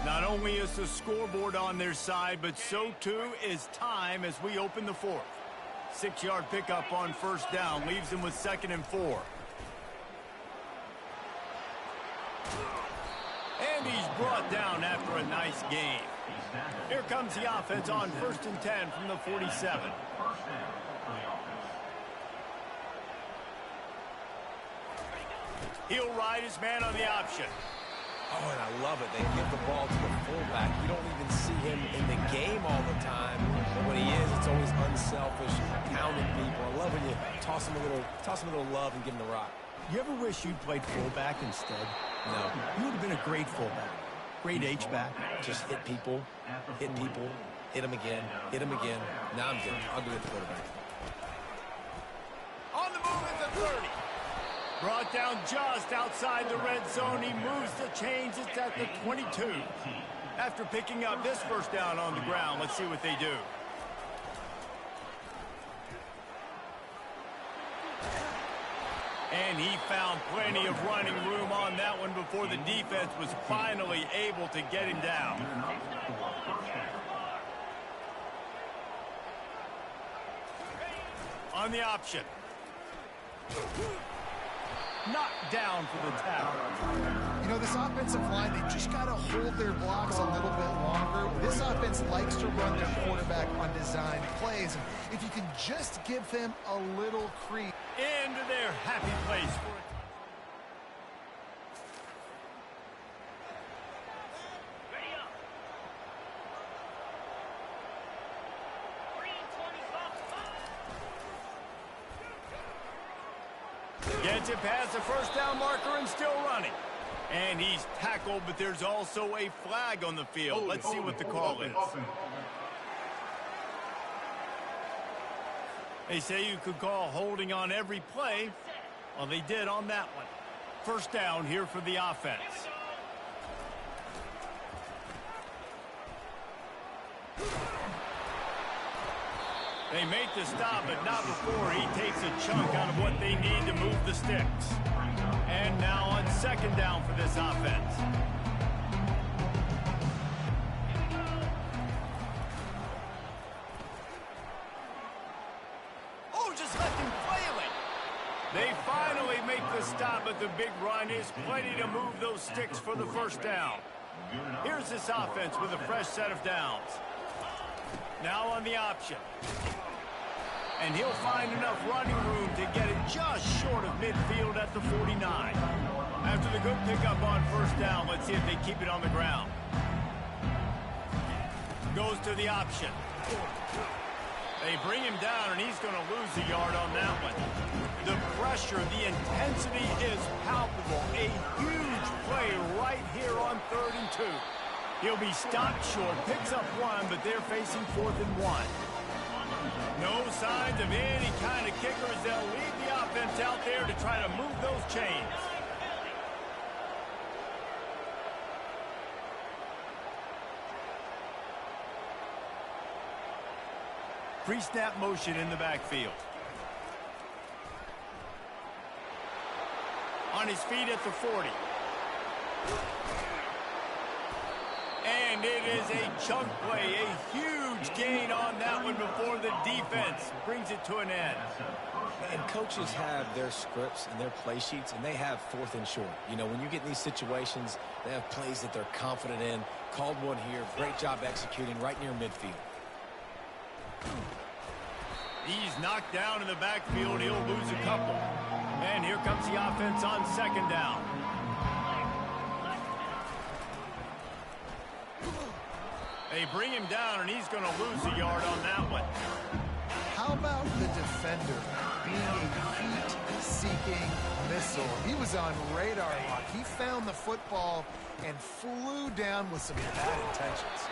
Not only is the scoreboard on their side, but so too is time as we open the 4th. 6-yard pickup on 1st down leaves them with 2nd and 4. And he's brought down after a nice gain. Here comes the offense on 1st and 10 from the 47. He'll ride his man on the option.
Oh, and I love it. They give the ball to the fullback. You don't even see him in the game all the time. But when he is, it's always unselfish, pounding people. I love when you toss him a little love and give him the rock.
You ever wish you'd played fullback instead?
No.
You would have been a great fullback. Great H-back.
Just hit people, hit them again, hit them again. Now I'm good. I'll do it the quarterback.
On the move at the 30. Brought down just outside the red zone. He moves the chains. It's at the 22. After picking up this first down on the ground, let's see what they do. And he found plenty of running room on that one before the defense was finally able to get him down. On the option. Knocked down for the tackle.
You know, this offensive line, they just got to hold their blocks a little bit longer. This offense likes to run their quarterback on designed plays. And if you can just give them a little creep.
Into their happy place for it.
Ready up. 3:25.
Gets it past the first down marker and still running. And he's tackled, but there's also a flag on the field. Let's see what the call is. They say you could call holding on every play. Well, they did on that one. First down here for the offense. They make the stop, but not before he takes a chunk out of what they need to move the sticks. And now on second down for this offense. Oh, just left him flailing. They finally make the stop, but the big run is plenty to move those sticks for the first down. Here's this offense with a fresh set of downs. Now on the option. And he'll find enough running room to get it just short of midfield at the 49. After the good pickup on first down, let's see if they keep it on the ground. Goes to the option. They bring him down, and he's going to lose a yard on that one. The pressure, the intensity is palpable. A huge play right here on 3rd and 2. He'll be stopped short, picks up one, but they're facing 4th and 1. No signs of any kind of kickers. They'll lead the offense out there to try to move those chains. Pre-snap motion in the backfield. On his feet at the 40. And it is a chunk play, a huge gain on that one before the defense brings it to an end.
And coaches have their scripts and their play sheets, and they have 4th and short. You know, when you get in these situations, they have plays that they're confident in. Called one here. Great job executing right near midfield.
He's knocked down in the backfield. He'll lose a couple. And here comes the offense on second down. They bring him down, and he's going to lose a yard on that one.
How about the defender being a heat-seeking missile? He was on radar lock. He found the football and flew down with some bad intentions.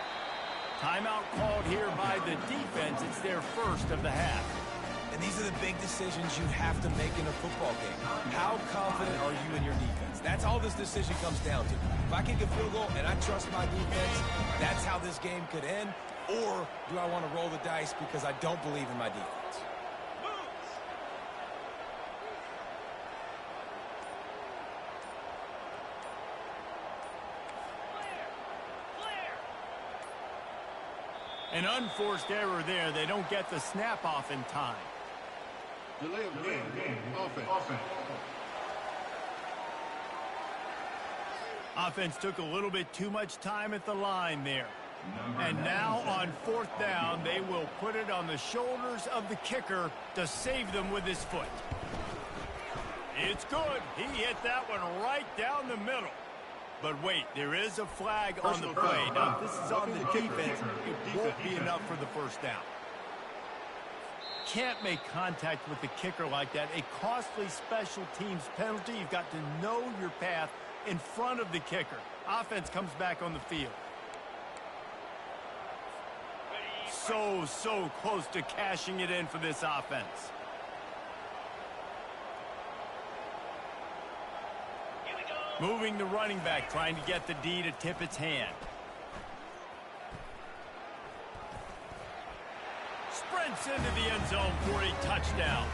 Timeout called here by the defense. It's their first of the half.
And these are the big decisions you have to make in a football game. How confident are you in your defense? That's all this decision comes down to. If I kick a field goal and I trust my defense, that's how this game could end. Or do I want to roll the dice because I don't believe in my defense?
An unforced error there. They don't get the snap off in time.
Delay of game. Offense.
Offense took a little bit too much time at the line there. And now on 4th down, they will put it on the shoulders of the kicker to save them with his foot. It's good. He hit that one right down the middle. But wait, there is a flag on the play. Now, if this is on the defense, it won't be enough for the first down. Can't make contact with the kicker like that. A costly special teams penalty. You've got to know your path in front of the kicker. Offense comes back on the field. So close to cashing it in for this offense. Moving the running back, trying to get the D to tip its hand. Sprints into the end zone for a touchdown.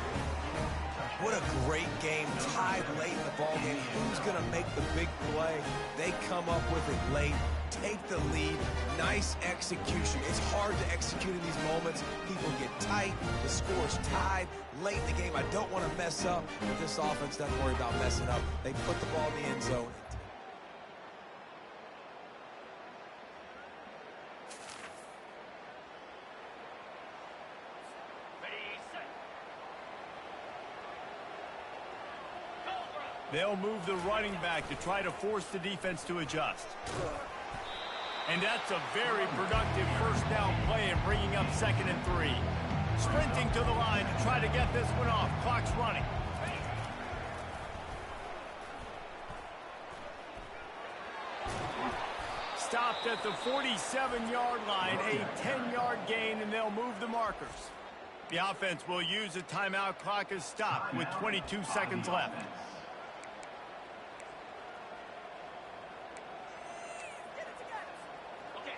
What a great game, tied late in the ball game. Who's going to make the big play? They come up with it late, take the lead. Nice execution. It's hard to execute in these moments. People get tight. The score's tied late in the game. I don't want to mess up, but this offense doesn't worry about messing up. They put the ball in the end zone.
They'll move the running back to try to force the defense to adjust. And that's a very productive first down play in bringing up 2nd and 3. Sprinting to the line to try to get this one off. Clock's running. Stopped at the 47-yard line, a 10-yard gain, and they'll move the markers. The offense will use a timeout. Clock is stopped with 22 seconds left.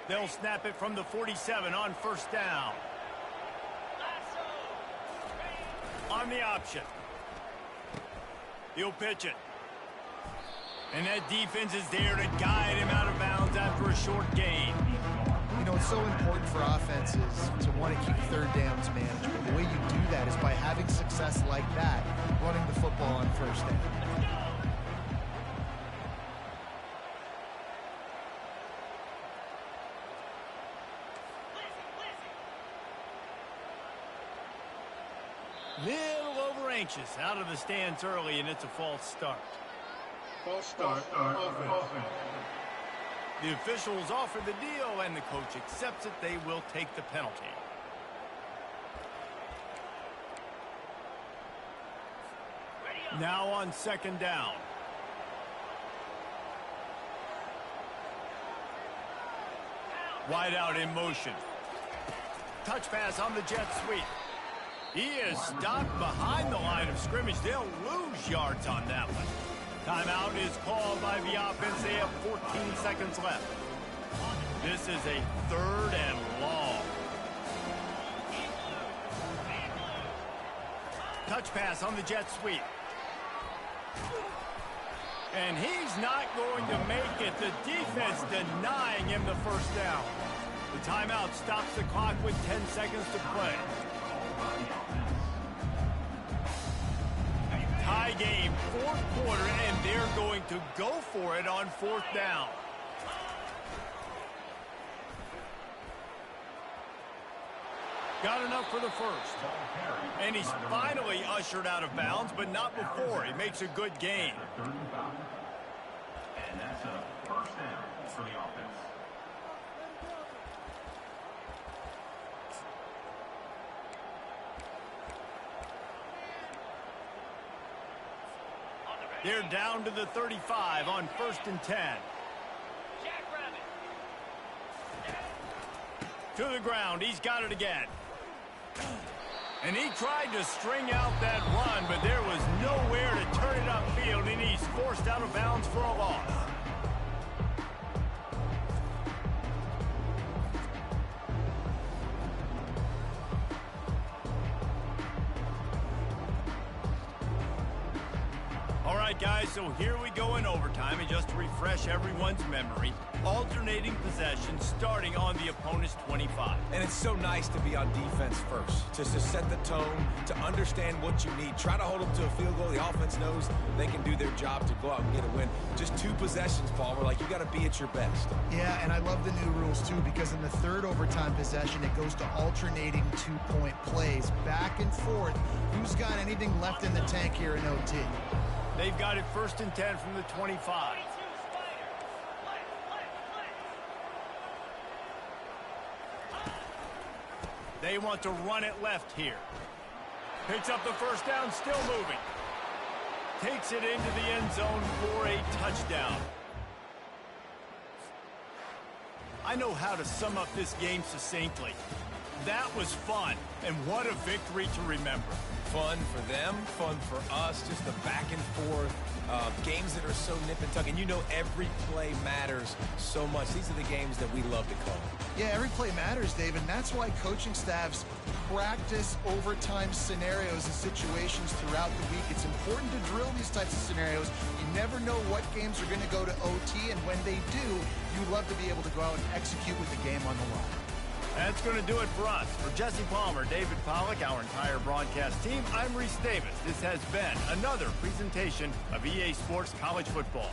They'll snap it from the 47 on 1st down. On the option. He'll pitch it. And that defense is there to guide him out of bounds after a short gain.
You know, it's so important for offenses to want to keep 3rd downs manageable. The way you do that is by having success like that, running the football on 1st down.
Little over anxious, out of the stands early, and it's a false start.
False start. Offense.
The officials offer the deal, and the coach accepts it. They will take the penalty. Now on 2nd down. Wide out in motion. Touch pass on the jet sweep. He is stopped behind the line of scrimmage. They'll lose yards on that one. Timeout is called by the offense. They have 14 seconds left. This is a 3rd and long. Touch pass on the jet sweep. And he's not going to make it. The defense denying him the 1st down. The timeout stops the clock with 10 seconds to play. Tie game, 4th quarter, and they're going to go for it on 4th down. Got enough for the 1st. And he's finally ushered out of bounds, but not before. He makes a good gain.
And that's a 1st down for the offense.
They're down to the 35 on 1st and 10. To the ground. He's got it again. And he tried to string out that run, but there was nowhere to turn it upfield, and he's forced out of bounds for a loss. All right, guys, so here we go in overtime, and just to refresh everyone's memory, alternating possession starting on the opponent's 25.
And it's so nice to be on defense first, just to set the tone, to understand what you need. Try to hold them to a field goal. The offense knows they can do their job to go out and get a win. Just 2 possessions, Paul. We're like, you got to be at your best.
Yeah, and I love the new rules, too, because in the third overtime possession, it goes to alternating 2-point plays, back and forth. Who's got anything left in the tank here in OT?
They've got it 1st and 10 from the 25. They want to run it left here. Picks up the first down, still moving. Takes it into the end zone for a touchdown. I know how to sum up this game succinctly. That was fun, and what a victory to remember.
Fun for them, fun for us, just the back and forth, games that are so nip and tuck. And you know every play matters so much. These are the games that we love to call.
Yeah, every play matters, Dave, and that's why coaching staffs practice overtime scenarios and situations throughout the week. It's important to drill these types of scenarios. You never know what games are going to go to OT, and when they do, you love to be able to go out and execute with the game on the line.
That's going to do it for us. For Jesse Palmer, David Pollack, our entire broadcast team, I'm Reese Davis. This has been another presentation of EA Sports College Football.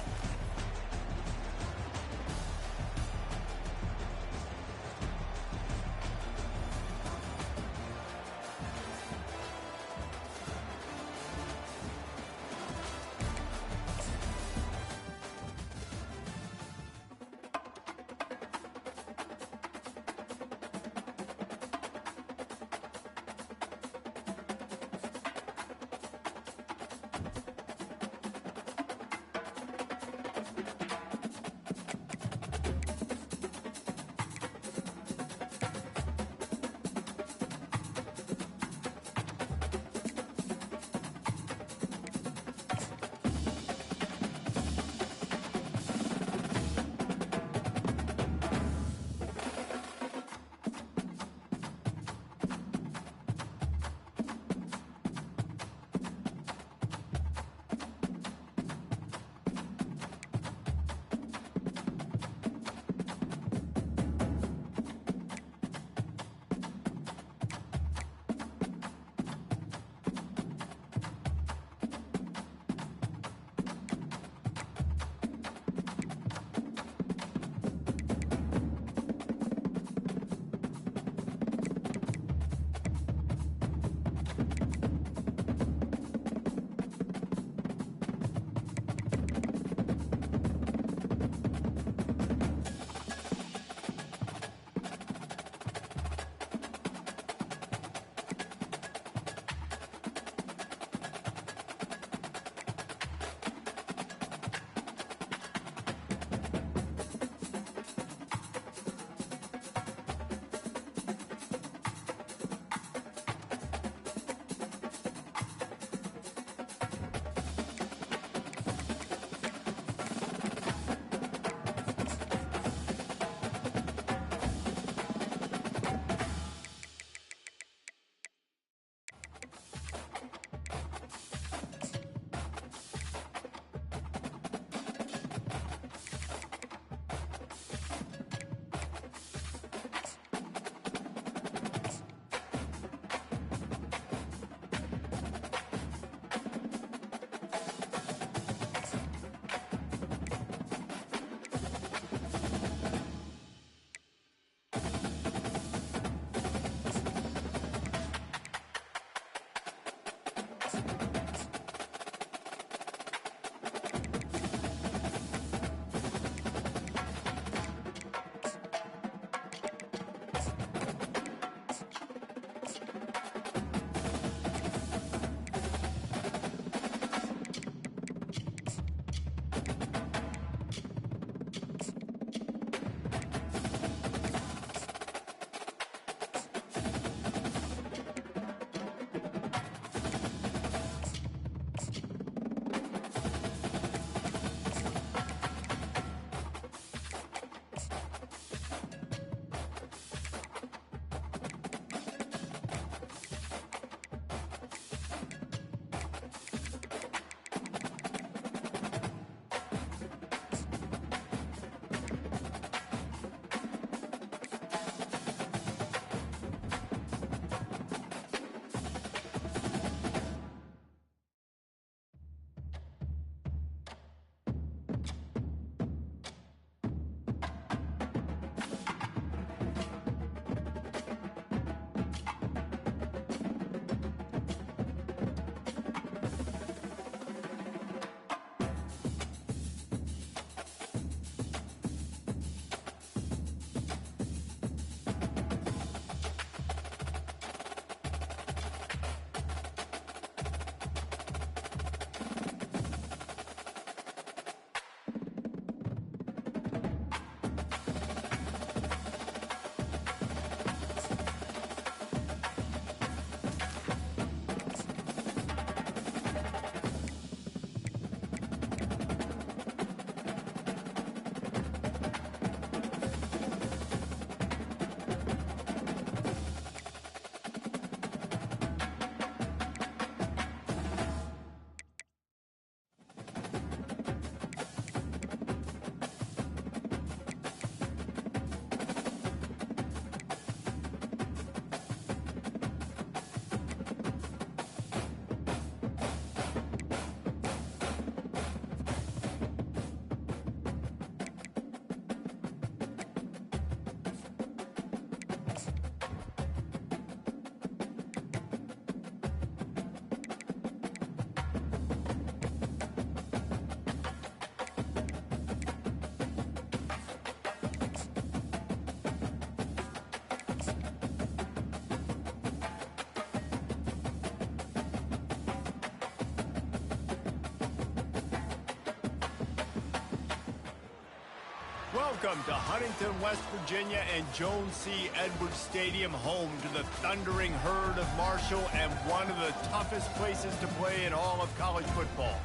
Welcome to Huntington, West Virginia and Jones C. Edwards Stadium, home to the thundering herd of Marshall and one of the toughest places to play in all of college football.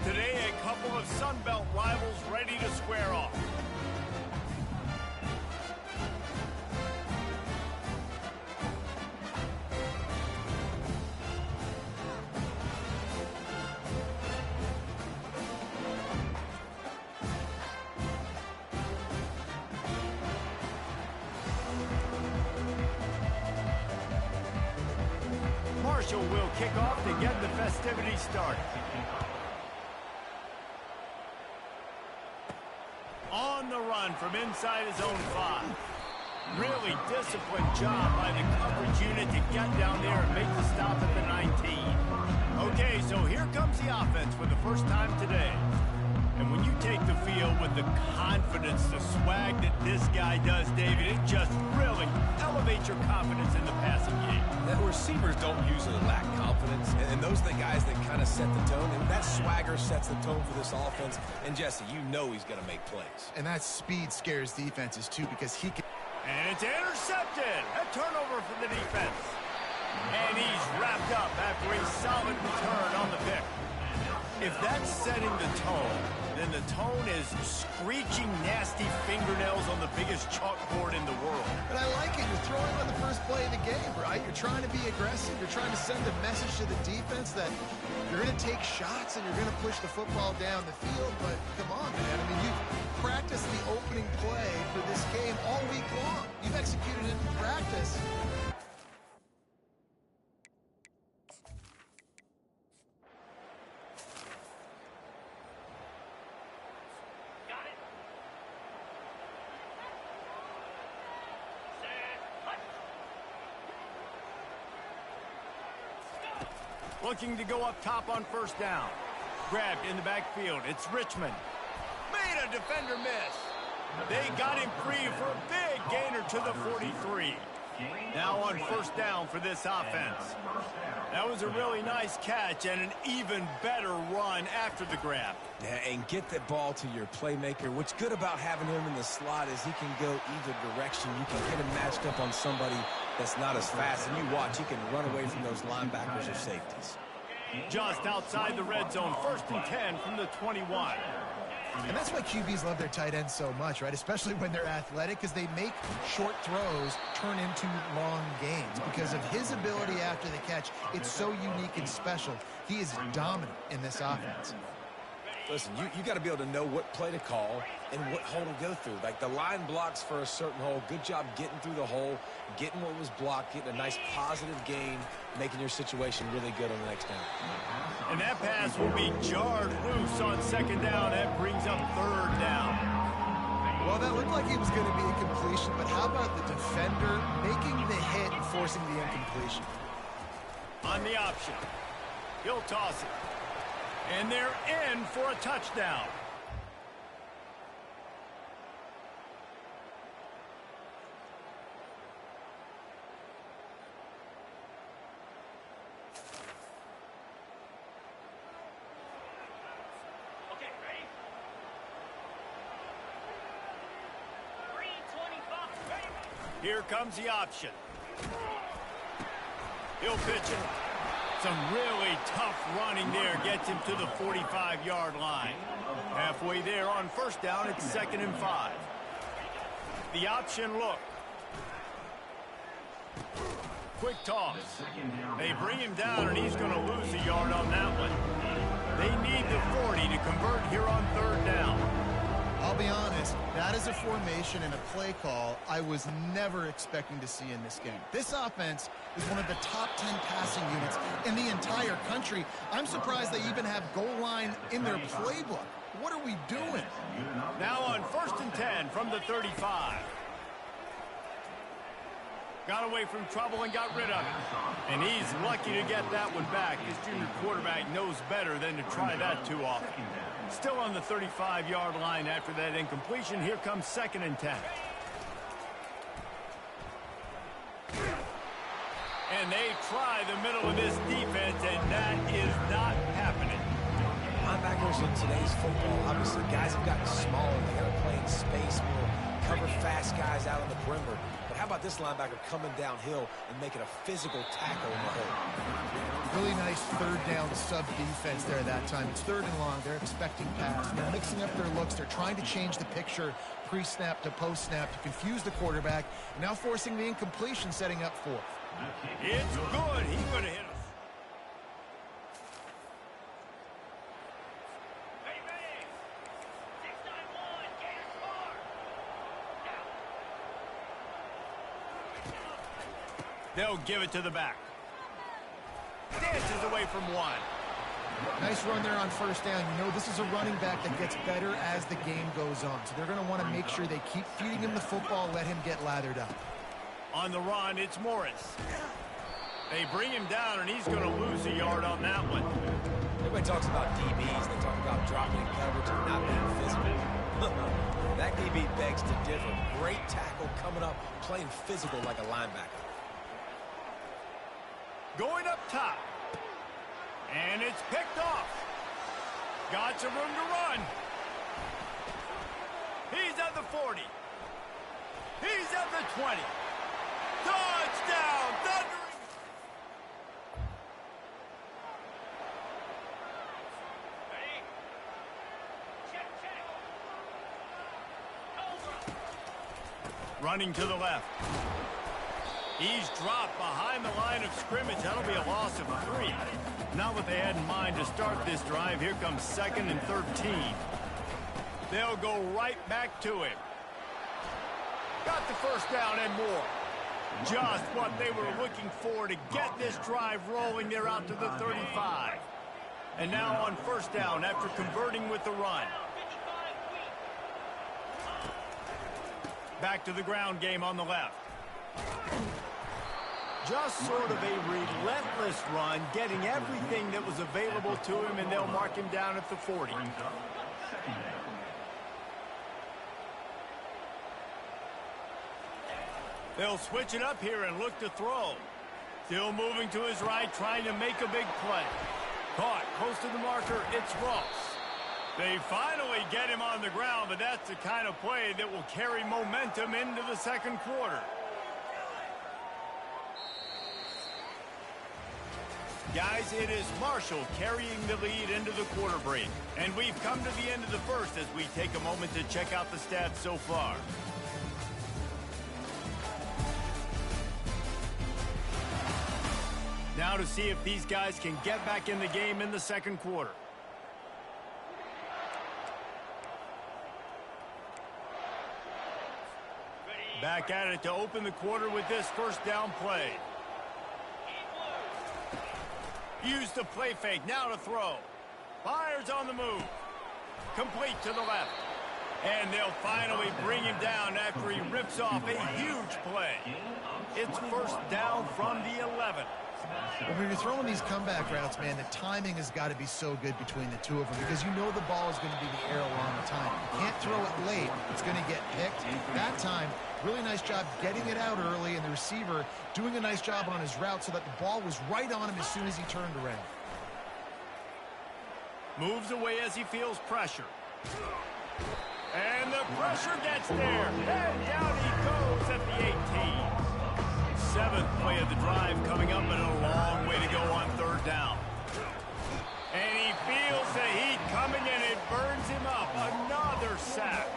Today, a couple of Sun Belt rivals ready to square off. Marshall will kick off to get the festivities started. On the run from inside his own 5. Really disciplined job by the coverage unit to get down there and make the stop at the 19. Okay, so here comes the offense for the first time today. And when you take the field with the confidence, the swag that this guy does, David, it just really elevates your confidence in the passing game.
The receivers don't usually lack confidence, and those are the guys that kind of set the tone, and that swagger sets the tone for this offense. And Jesse, you know he's going to make plays.
And that speed scares defenses, too, because he can...
And it's intercepted. A turnover for the defense. And he's wrapped up after a solid return on the pick. If that's setting the tone, then the tone is screeching nasty fingernails on the biggest chalkboard in the world.
But I like it. You're throwing on the first play of the game, right? You're trying to be aggressive. You're trying to send a message to the defense that you're going to take shots and you're going to push the football down the field. But come on, man. I mean, you've practiced the opening play for this game all week long. You've executed it in practice.
Looking to go up top on first down. Grabbed in the backfield. It's Richmond. Made a defender miss. They got him free for a big gainer to the 43. Now on first down for this offense. That was a really nice catch and an even better run after the grab.
Yeah, and get that ball to your playmaker. What's good about having him in the slot is he can go either direction. You can get him matched up on somebody that's not as fast, and you watch, he can run away from those linebackers or safeties.
Just outside the red zone, 1st and 10 from the 21.
And that's why QBs love their tight ends so much, right? Especially when they're athletic, because they make short throws turn into long gains. Because of his ability after the catch, it's so unique and special. He is dominant in this offense.
Listen, you got to be able to know what play to call and what hole to go through. Like the line blocks for a certain hole. Good job getting through the hole, getting what was blocked, getting a nice positive gain, making your situation really good on the next down.
And that pass will be jarred loose on 2nd down. That brings up 3rd down.
Well, that looked like it was going to be a completion, but how about the defender making the hit and forcing the incompletion?
On the option. He'll toss it. And they're in for a touchdown.
Okay, ready? 325, ready?
Here comes the option. He'll pitch it. Some really tough running there gets him to the 45-yard line. Halfway there on first down, it's 2nd and 5. The option look. Quick toss. They bring him down, and he's going to lose a yard on that one. They need the 40 to convert here on 3rd down.
I'll be honest, that is a formation and a play call I was never expecting to see in this game. This offense is one of the top 10 passing units in the entire country. I'm surprised they even have goal line in their playbook. What are we doing?
Now on 1st and 10 from the 35. Got away from trouble and got rid of it. And he's lucky to get that one back. His junior quarterback knows better than to try that too often. Still on the 35-yard line after that incompletion. Here comes 2nd and 10. And they try the middle of this defense, and that is not happening.
I'm Linebackers in today's football, obviously, guys have gotten smaller. They got to play in space more, cover fast guys out on the perimeter. But how about this linebacker coming downhill and making a physical tackle in the hole?
Really nice third down sub defense there that time. It's third and long. They're expecting pass. They're mixing up their looks. They're trying to change the picture pre-snap to post-snap to confuse the quarterback. Now forcing the incompletion, setting up fourth.
It's good. He's going to hit us. They'll give it to the back. Dances away from one.
Nice run there on first down. You know this is a running back that gets better as the game goes on. So they're going to want to make sure they keep feeding him the football, let him get lathered up.
On the run, it's Morris. They bring him down, and he's going to lose a yard on that one.
Everybody talks about DBs. They talk about dropping in coverage and not being physical. That DB begs to differ. Great tackle coming up, playing physical like a linebacker.
Going up top. And it's picked off. Got some room to run. He's at the 40. He's at the 20. Touchdown! Thundering.
Ready? Check, check.
Running to the left. He's dropped behind the line of scrimmage. That'll be a loss of 3. Not what they had in mind to start this drive. Here comes 2nd and 13. They'll go right back to him. Got the first down and more. Just what they were looking for to get this drive rolling. They're out to the 35. And now on first down after converting with the run. Back to the ground game on the left. Just sort of a relentless run, getting everything that was available to him, and they'll mark him down at the 40. They'll switch it up here and look to throw. Still moving to his right, trying to make a big play. Caught close to the marker, it's Ross. They finally get him on the ground, but that's the kind of play that will carry momentum into the second quarter. Guys, it is Marshall carrying the lead into the quarter break. And we've come to the end of the first as we take a moment to check out the stats so far. Now to see if these guys can get back in the game in the second quarter. Back at it to open the quarter with this first down play. Use the play fake, now to throw. Fires on the move. Complete to the left. And they'll finally bring him down after he rips off a huge play. It's first down from the 11.
Well, when you're throwing these comeback routes, man, the timing has got to be so good between the two of them because you know the ball is going to be in the air a long time. You can't throw it late. It's going to get picked. That time, really nice job getting it out early, and the receiver doing a nice job on his route so that the ball was right on him as soon as he turned around. Moves away as he feels pressure. And the pressure gets there. And down he goes at the 18. 7th play of the drive coming up, and a long way to go on third down. And he feels the heat coming, and it burns him up. Another sack.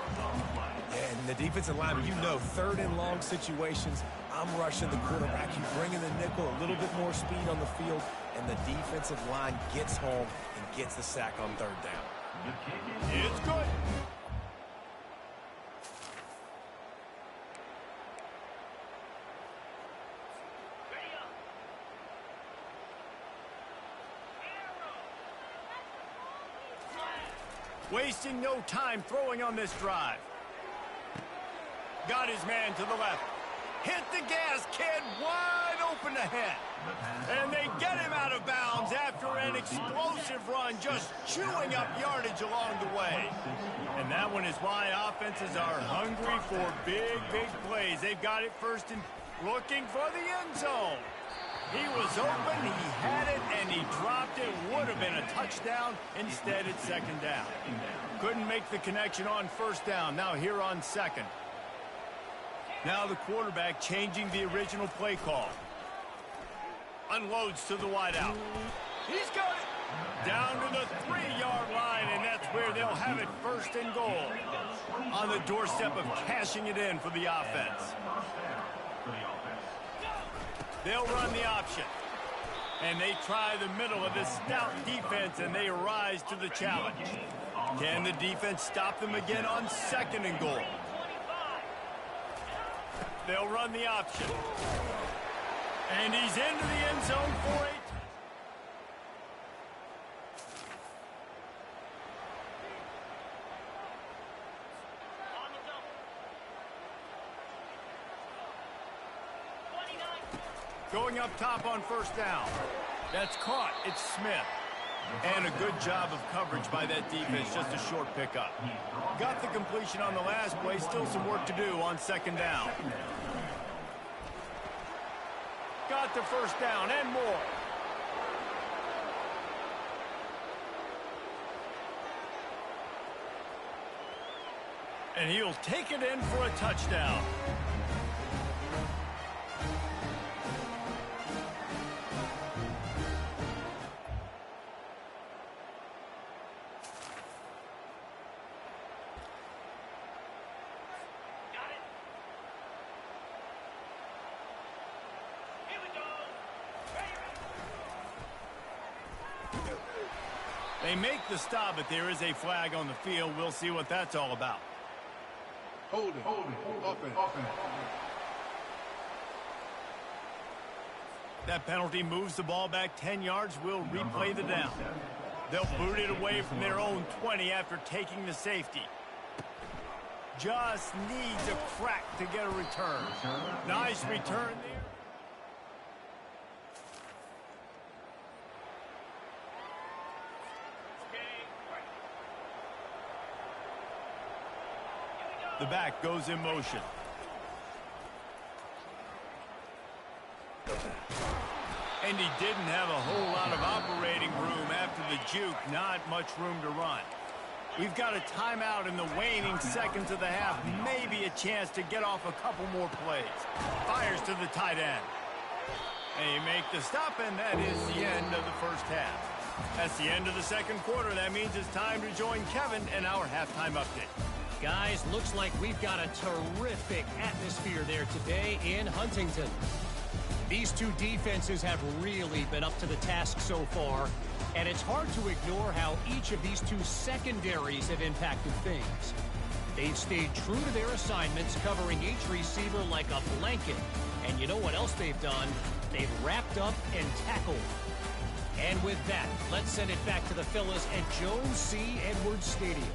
And the defensive lineman, you know, third and long situations, I'm rushing the quarterback. You bring in the nickel, a little bit more speed on the field, and the defensive line gets home and gets the sack on third down.
It's good. Wasting no time throwing on this drive. Got his man to the left. Hit the gas, kid, wide open ahead. And they get him out of bounds after an explosive run, just chewing up yardage along the way. And that one is why offenses are hungry for big, big plays. They've got it first and looking for the end zone. He was open, he had it, and he dropped it. Would have been a touchdown. Instead, it's second down. Couldn't make the connection on first down. Now here on second. Now the quarterback changing the original play call. Unloads to the wideout. He's got it. Down to the 3-yard line, and that's where they'll have it first and goal. On the doorstep of cashing it in for the offense. They'll run the option. And they try the middle of this stout defense, and they rise to the challenge. Can the defense stop them again on second and goal? They'll run the option. And he's into the end zone for a... Going up top on first down. That's caught. It's Smith. And a good job of coverage by that defense. Just a short pickup. Got the completion on the last play. Still some work to do on second down. Got the first down and more. And he'll take it in for a touchdown. They make the stop, but there is a flag on the field. We'll see what that's all about.
Hold it. Offense.
That penalty moves the ball back 10 yards. We'll replay the down. They'll boot it away from their own 20 after taking the safety. Just needs a crack to get a return. Nice return there. The back goes in motion. And he didn't have a whole lot of operating room after the juke. Not much room to run. We've got a timeout in the waning seconds of the half. Maybe a chance to get off a couple more plays. Fires to the tight end. They make the stop, and that is the end of the first half. That's the end of the second quarter. That means it's time to join Kevin and our halftime update.
Guys, looks like we've got a terrific atmosphere there today in Huntington. These two defenses have really been up to the task so far, and it's hard to ignore how each of these two secondaries have impacted things. They've stayed true to their assignments, covering each receiver like a blanket. And you know what else they've done? They've wrapped up and tackled. And with that, let's send it back to the fellas at Jones C. Edwards Stadium.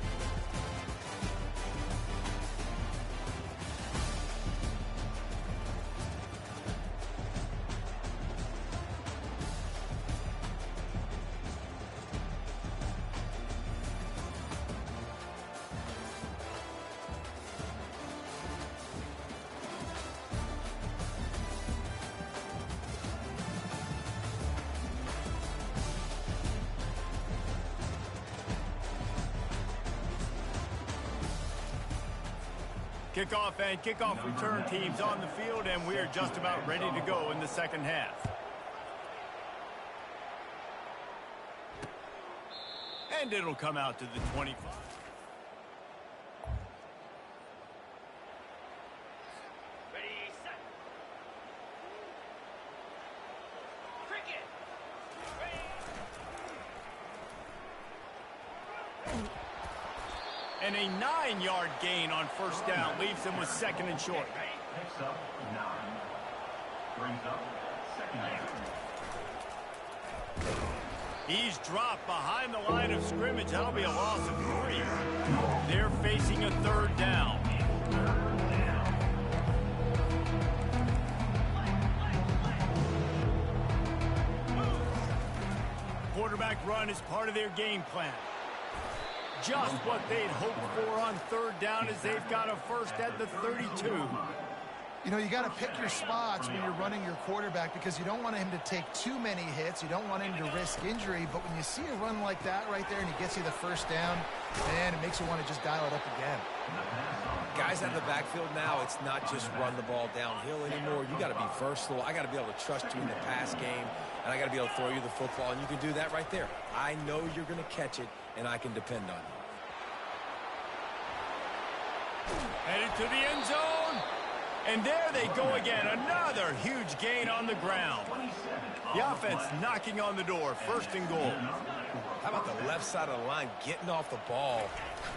Kickoff and kickoff return teams on the field, and we're just about ready to go in the second half. And it'll come out to the 25.
Ready, set. Cricket. Ready.
And a 9-yard gain on first down leaves them with second and short.
Picks up 9. Brings up second down.
He's dropped behind the line of scrimmage. That'll be a loss of 3. They're facing a third down. Quarterback run is part of their game plan. Just what they'd hoped for on third down, as they've got a first at the 32.
You know, you got to pick your spots when you're running your quarterback because you don't want him to take too many hits. You don't want him to risk injury. But when you see a run like that right there and he gets you the first down, man, it makes you want to just dial it up again.
Guys out of the backfield now, it's not just run the ball downhill anymore. You got to be versatile. I got to be able to trust you in the pass game, and I got to be able to throw you the football, and you can do that right there. I know you're going to catch it, and I can depend on you.
Headed to the end zone. And there they go again. Another huge gain on the ground. The offense knocking on the door. First and goal.
How about the left side of the line getting off the ball,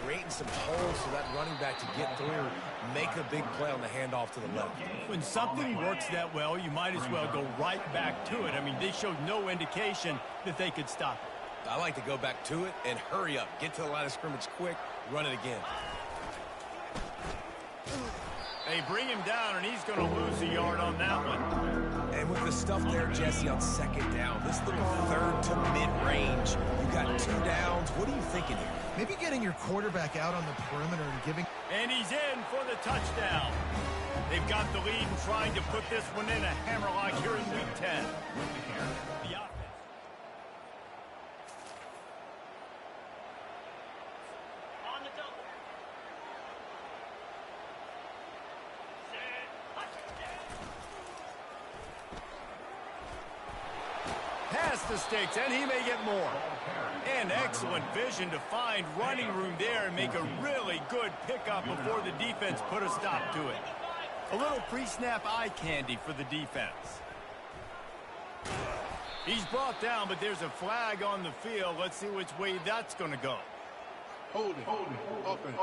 creating some holes for that running back to get through, make a big play on the handoff to the left.
When something works that well, you might as well go right back to it. I mean, they showed no indication that they could stop it.
I like to go back to it and hurry up. Get to the line of scrimmage quick, run it again.
They bring him down, and he's going to lose a yard on that one.
And with the stuff there, Jesse, on second down, this little third to mid-range, you got 2 downs. What are you thinking here?
Maybe getting your quarterback out on the perimeter and giving...
And he's in for the touchdown. They've got the lead and trying to put this one in a hammerlock here in Week 10. The offense.
On the double.
Past the sticks, and he may get more. And excellent vision to find running room there and make a really good pickup before the defense put a stop to it. A little pre-snap eye candy for the defense. He's brought down, but there's a flag on the field. Let's see which way that's going to go.
Hold it. Offense.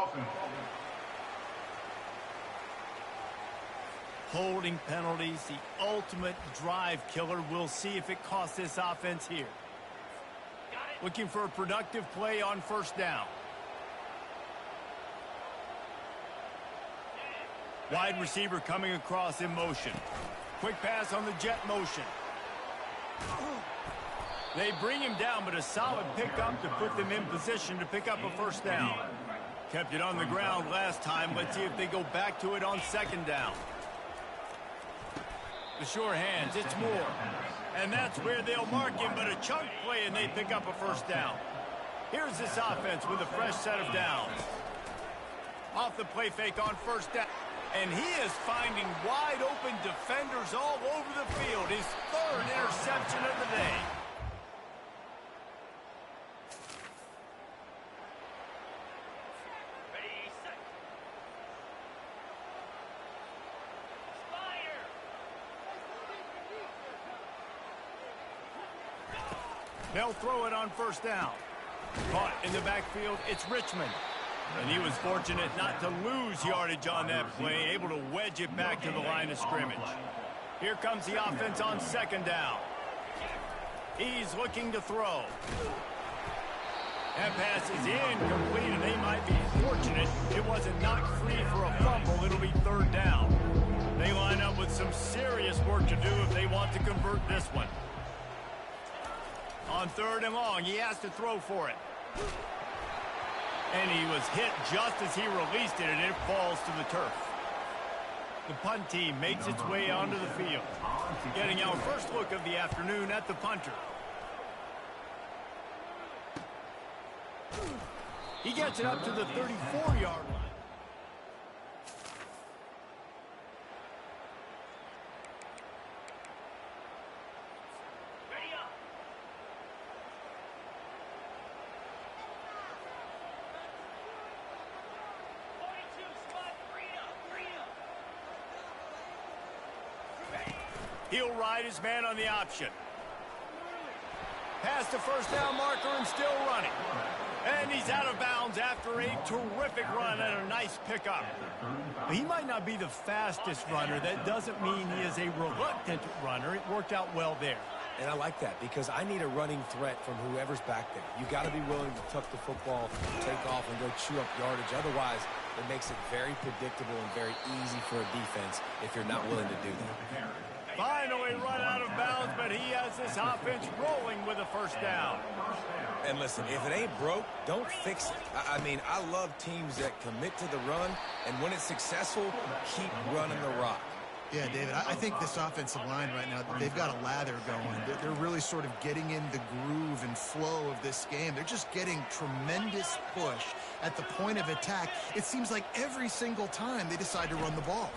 Holding penalties, the ultimate drive killer. We'll see if it costs this offense here. Looking for a productive play on first down. Wide receiver coming across in motion. Quick pass on the jet motion. They bring him down, but a solid pickup to put them in position to pick up a first down. Kept it on the ground last time. Let's see if they go back to it on second down. The sure hands, it's Moore. And that's where they'll mark him, but a chunk play, and they pick up a first down. Here's this offense with a fresh set of downs. Off the play fake on first down. And he is finding wide open defenders all over the field. His third interception of the day.
Ready, set. Fire.
They'll throw it on first down. Caught in the backfield, it's Richmond. And he was fortunate not to lose yardage on that play, able to wedge it back to the line of scrimmage. Here comes the offense on second down. He's looking to throw. That pass is incomplete, and they might be fortunate it wasn't knocked free for a fumble. It'll be third down. They line up with some serious work to do if they want to convert this one. On third and long, he has to throw for it. And he was hit just as he released it, and it falls to the turf. The punt team makes its way onto the field. Getting our first look of the afternoon at the punter. He gets it up to the 34-yard line.
Ready up.
He'll ride his man on the option. Past the first down marker and still running. And he's out of bounds after a terrific run and a nice pickup. He might not be the fastest runner. That doesn't mean he is a reluctant runner. It worked out well there.
And I like that because I need a running threat from whoever's back there. You got to be willing to tuck the football, take off, and go chew up yardage. Otherwise, it makes it very predictable and very easy for a defense if you're not willing to do that.
Finally run out of bounds, but he has this offense rolling with a first down.
And listen, if it ain't broke, don't fix it. I mean, I love teams that commit to the run, and when it's successful, keep running the rock.
Yeah, David, I think this offensive line right now, they've got a lather going. They're really sort of getting in the groove and flow of this game. They're just getting tremendous push at the point of attack. It seems like every single time they decide to run the ball.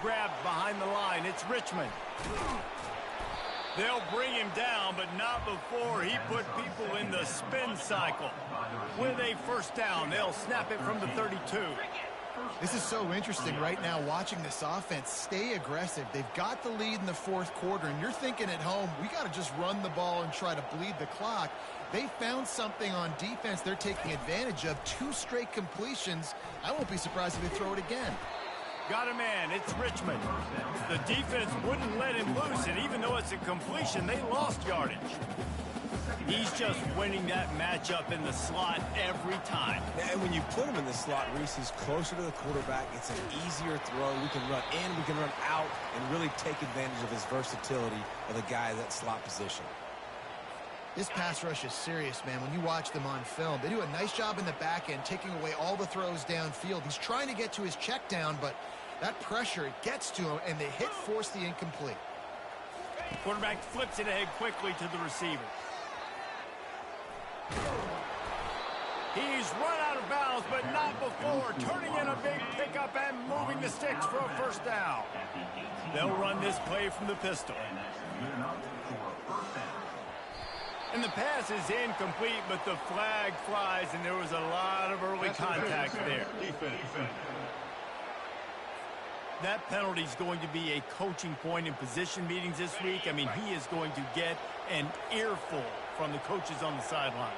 Grabbed behind the line. It's Richmond. They'll bring him down, but not before he put people in the spin cycle. With a first down, they'll snap it from the 32.
This is so interesting right now, watching this offense stay aggressive. They've got the lead in the fourth quarter, and you're thinking at home, we got to just run the ball and try to bleed the clock. They found something on defense they're taking advantage of. 2 straight completions. I won't be surprised if they throw it again.
Got a man. It's Richmond. The defense wouldn't let him loose, and even though it's a completion, they lost yardage. He's just winning that matchup in the slot every time.
And when you put him in the slot, Reese, he's closer to the quarterback. It's an easier throw. We can run in, we can run out, and really take advantage of his versatility of the guy at that slot position.
This pass rush is serious, man. When you watch them on film, they do a nice job in the back end, taking away all the throws downfield. He's trying to get to his check down, but that pressure, it gets to him, and the hit forced the incomplete.
Quarterback flips it ahead quickly to the receiver. He's run out of bounds, but not before turning in a big pickup and moving the sticks for a first down. They'll run this play from the pistol. And the pass is incomplete, but the flag flies, and there was a lot of early contact there. That penalty is going to be a coaching point in position meetings this week. I mean, he is going to get an earful from the coaches on the sidelines.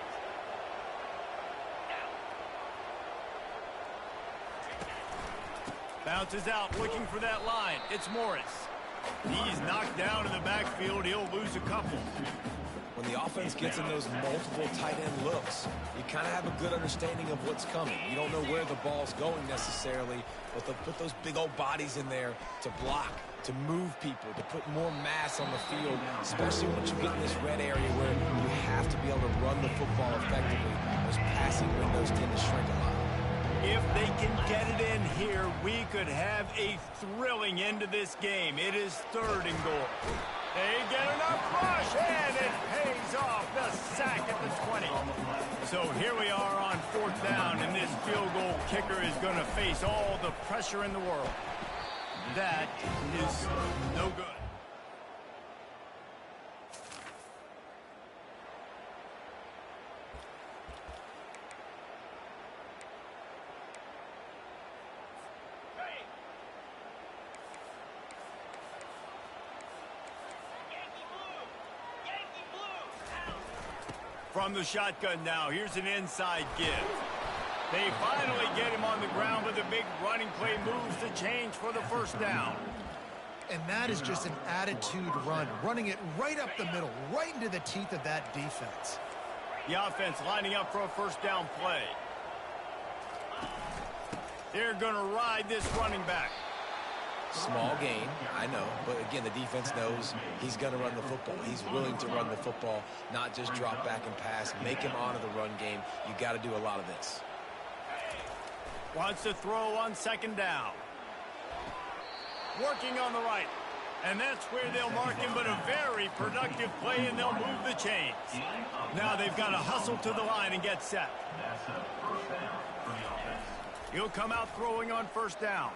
Bounces out, looking for that line. It's Morris. He's knocked down in the backfield. He'll lose a couple.
When the offense gets in those multiple tight end looks, you kind of have a good understanding of what's coming. You don't know where the ball's going necessarily, but they'll put those big old bodies in there to block, to move people, to put more mass on the field, especially once you get in this red area where you have to be able to run the football effectively. Those passing windows tend to shrink a lot.
If they can get it in here, we could have a thrilling end to this game. It is 3rd and goal. They get enough rush, and it pays off. The sack at the 20. So here we are on 4th down, and this field goal kicker is going to face all the pressure in the world. That is no good. From the shotgun now, here's an inside give. They finally get him on the ground with a big running play, moves the change for the first down.
And that is just an attitude run, running it right up the middle, right into the teeth of that defense.
The offense lining up for a first down play. They're going to ride this running back.
Small gain, I know, but again, the defense knows he's going to run the football. He's willing to run the football, not just drop back and pass, make him honor the run game. You got to do a lot of this.
Wants to throw on 2nd down. Working on the right. And that's where they'll mark him, but a very productive play, and they'll move the chains. Now they've got to hustle to the line and get set. He'll come out throwing on 1st down.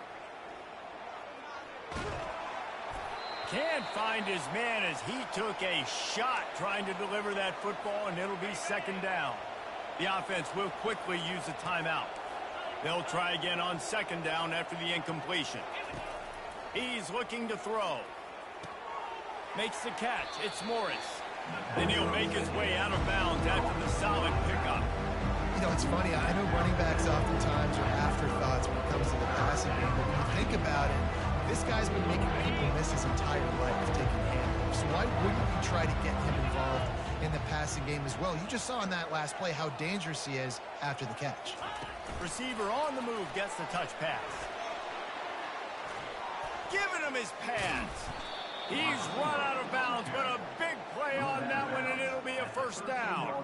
Can't find his man as he took a shot trying to deliver that football, and it'll be 2nd down. The offense will quickly use a timeout. They'll try again on 2nd down after the incompletion. He's looking to throw. Makes the catch. It's Morris. Then he'll make his way out of bounds after the solid pickup.
You know, it's funny. I know running backs oftentimes are afterthoughts when it comes to the passing game, but when you think about it, this guy's been making people miss his entire life taking handoffs. So why wouldn't we try to get him involved in the passing game as well? You just saw in that last play how dangerous he is after the catch.
Receiver on the move gets the touch pass. Giving him his pads. He's run out of bounds, but a big play on that one, and it'll be a first down.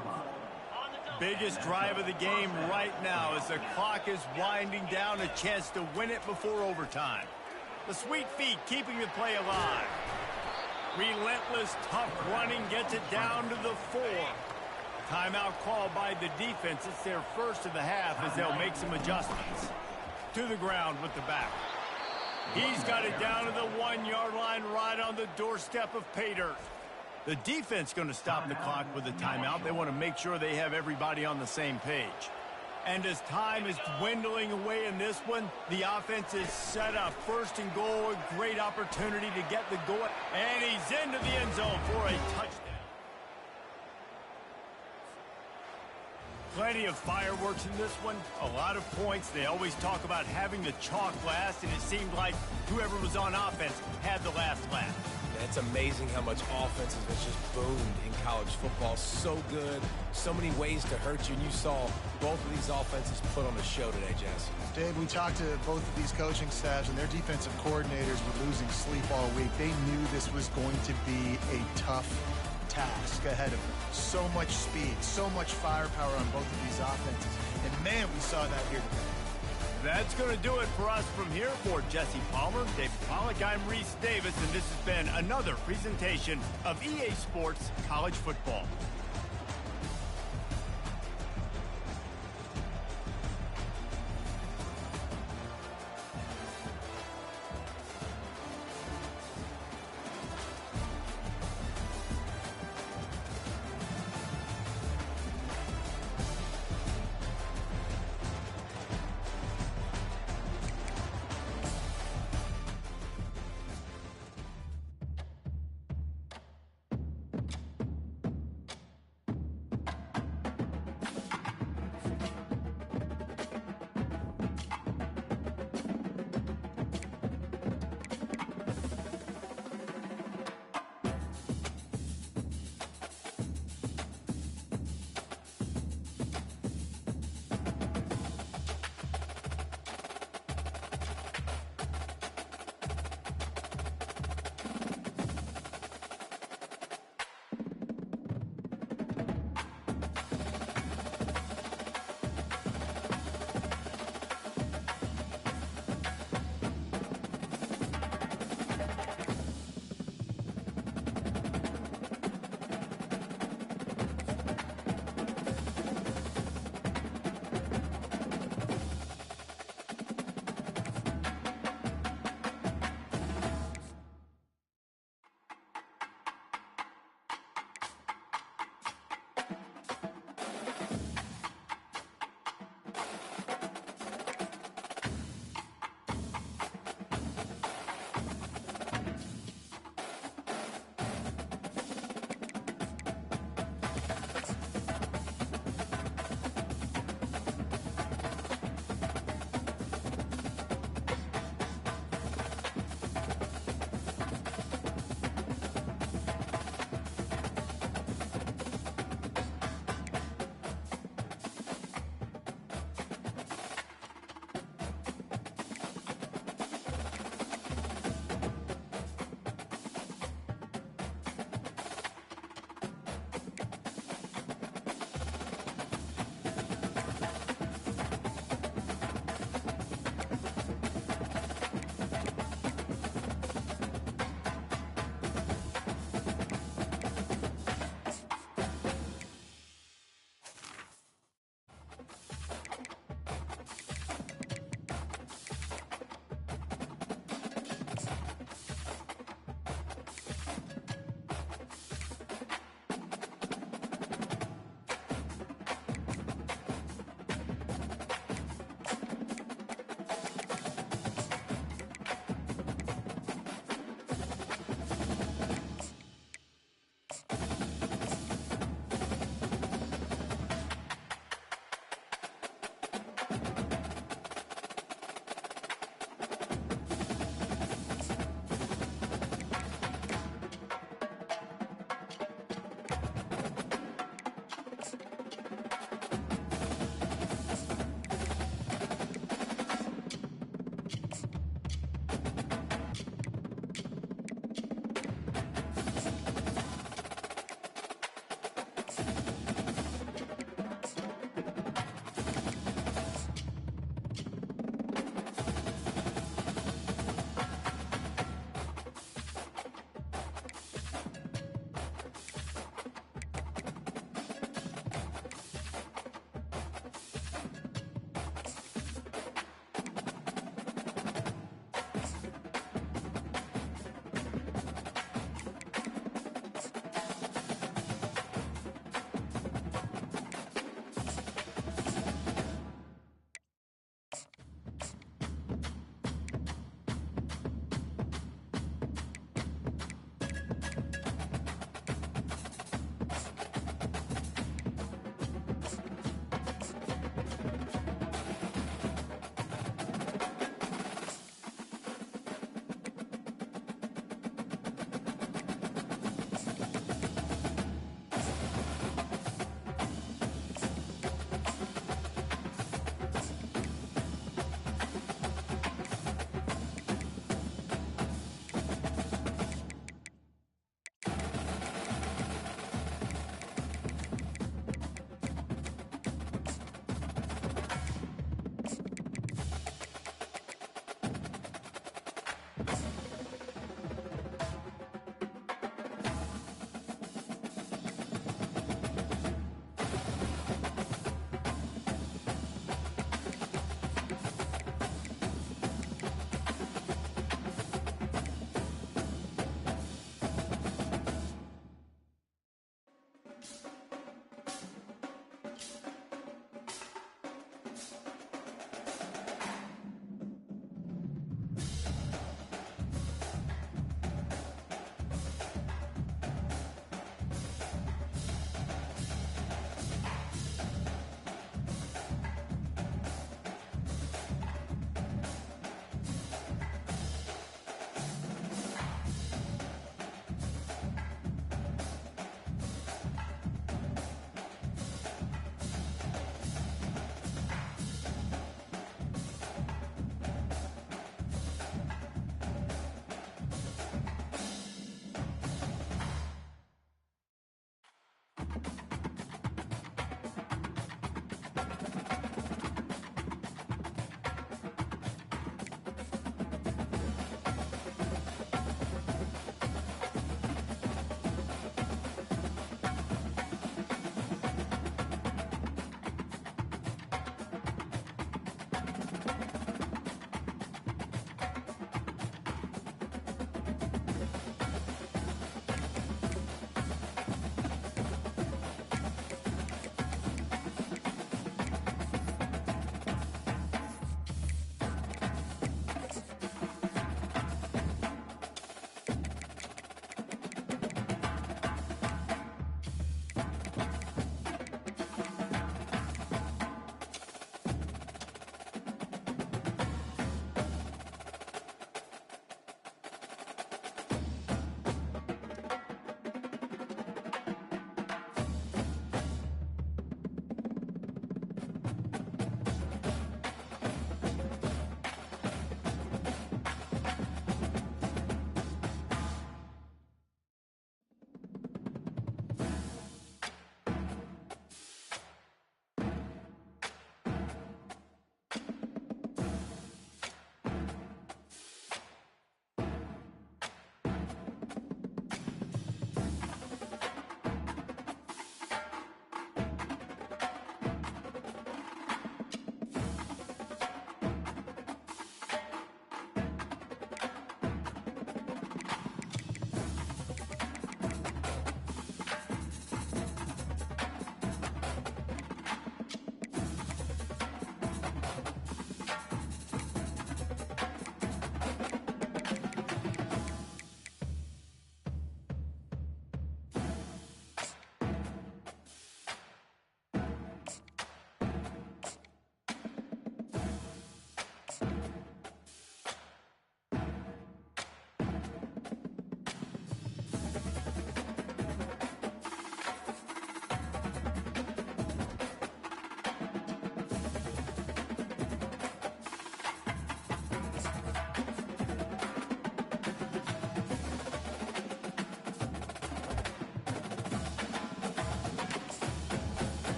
Biggest drive of the game right now as the clock is winding down, a chance to win it before overtime. The sweet feet keeping the play alive. Relentless, tough running gets it down to the 4. Timeout call by the defense. It's their first of the half as they'll make some adjustments. To the ground with the back. He's got it down to the 1-yard line right on the doorstep of pay dirt. The defense going to stop the clock with a timeout. They want to make sure they have everybody on the same page. And as time is dwindling away in this one, the offense is set up. First and goal, a great opportunity to get the goal. And he's into the end zone for a touchdown. Plenty of fireworks in this one. A lot of points. They always talk about having the chalk last, and it seemed like whoever was on offense had the last laugh.
It's amazing how much offense has just boomed in college football. So good, so many ways to hurt you, and you saw both of these offenses put on a show today, Jess.
Dave, we talked to both of these coaching staffs, and their defensive coordinators were losing sleep all week. They knew this was going to be a tough task ahead of them. So much speed, so much firepower on both of these offenses, and man, we saw that here today.
That's going to do it for us from here. For Jesse Palmer, David Pollack, I'm Reese Davis, and this has been another presentation of EA Sports College Football.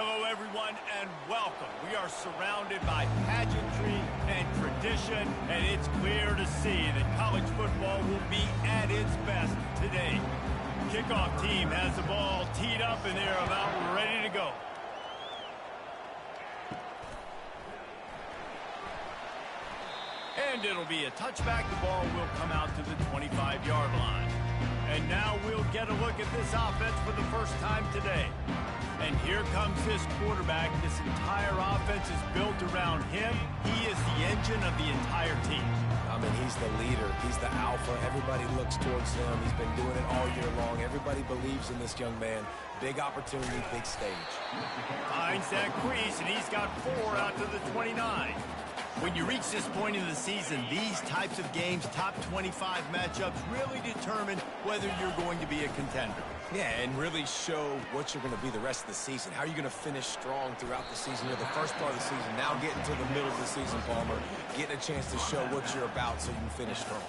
Hello, everyone, and welcome. We are surrounded by pageantry and tradition, and it's clear to see that college football will be at its best today. Kickoff team has the ball teed up, and they're about ready to go. And it'll be a touchback. The ball will come out to the 25-yard line. And now we'll get a look at this offense for the first time today. And here comes this quarterback. This entire offense is built around him. He is the engine of the entire team.
I mean, he's the leader. He's the alpha. Everybody looks towards him. He's been doing it all year long. Everybody believes in this young man. Big opportunity, big stage.
Finds that crease, and he's got 4 out to the 29. When you reach this point in the season, these types of games, top 25 matchups, really determine whether you're going to be a contender.
Yeah, and really show what you're going to be the rest of the season. How are you going to finish strong throughout the season? You're the first part of the season, now getting to the middle of the season, Palmer. Getting a chance to show what you're about so you can finish strong.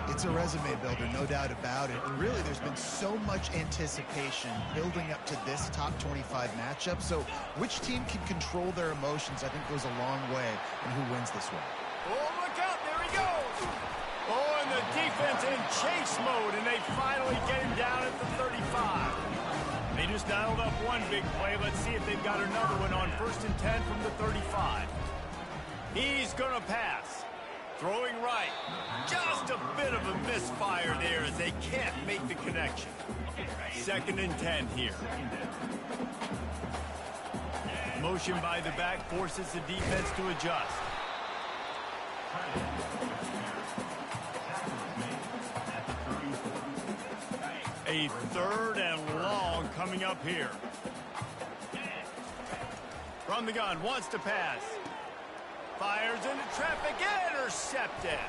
It's a resume builder, no doubt about it. And really, there's been so much anticipation building up to this top 25 matchup. So which team can control their emotions, I think, goes a long way in who wins this one.
Oh, look out, there he goes! Oh, and the defense in chase mode, and they finally get him down at the 35. They just dialed up one big play. Let's see if they've got another one on 1st and 10 from the 35. He's going to pass. Throwing right. Just a bit of a misfire there as they can't make the connection. 2nd and 10 here. Motion by the back forces the defense to adjust. A 3rd and long coming up here. From the gun, wants to pass. Fires into traffic, intercepted.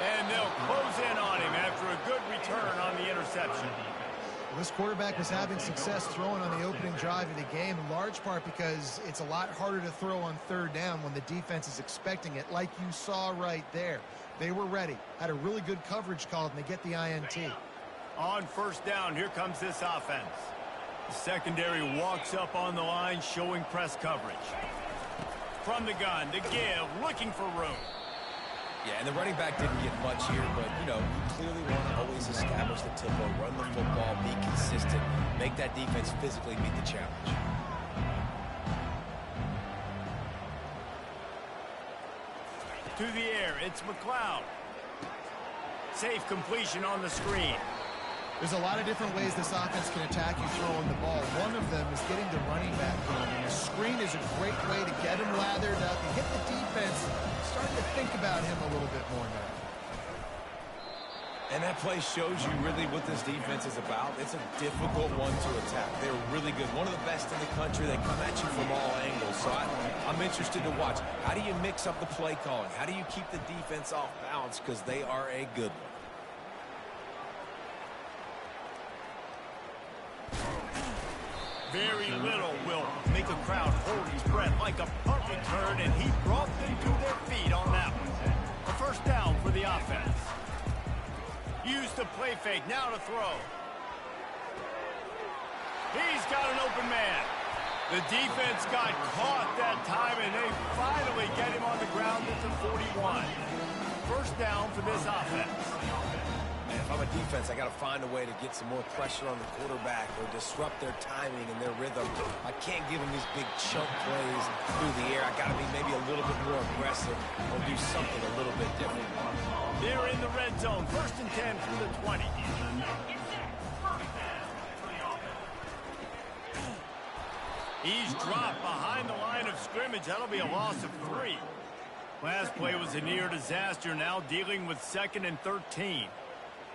And they'll close in on him after a good return on the interception.
This quarterback was having success throwing on the opening drive of the game, in large part because it's a lot harder to throw on 3rd down when the defense is expecting it, like you saw right there. They were ready, had a really good coverage call, and they get the INT.
On 1st down, here comes this offense. The secondary walks up on the line, showing press coverage. From the gun, the give, looking for room.
Yeah, and the running back didn't get much here, but, you know, you clearly want to always establish the tempo, run the football, be consistent, make that defense physically meet the challenge.
To the air, it's McLeod. Safe completion on the screen.
There's a lot of different ways this offense can attack you throwing the ball. One of them is getting the running back going. And a screen is a great way to get him lathered up and get the defense starting to think about him a little bit more now.
And that play shows you really what this defense is about. It's a difficult one to attack. They're really good. One of the best in the country. They come at you from all angles. So I'm interested to watch. How do you mix up the play calling? How do you keep the defense off balance? Because they are a good one.
Very little will make a crowd hold its breath like a punt return, and he brought them to their feet on that one. A 1st down for the offense. Use the play fake, now to throw. He's got an open man. The defense got caught that time, and they finally get him on the ground at the 41. 1st down for this offense.
And if I'm a defense, I got to find a way to get some more pressure on the quarterback or disrupt their timing and their rhythm. I can't give them these big chunk plays through the air. I got to be maybe a little bit more aggressive or do something a little bit different.
They're in the red zone. 1st and 10 from the 20. He's dropped behind the line of scrimmage. That'll be a loss of 3. Last play was a near disaster. Now dealing with 2nd and 13.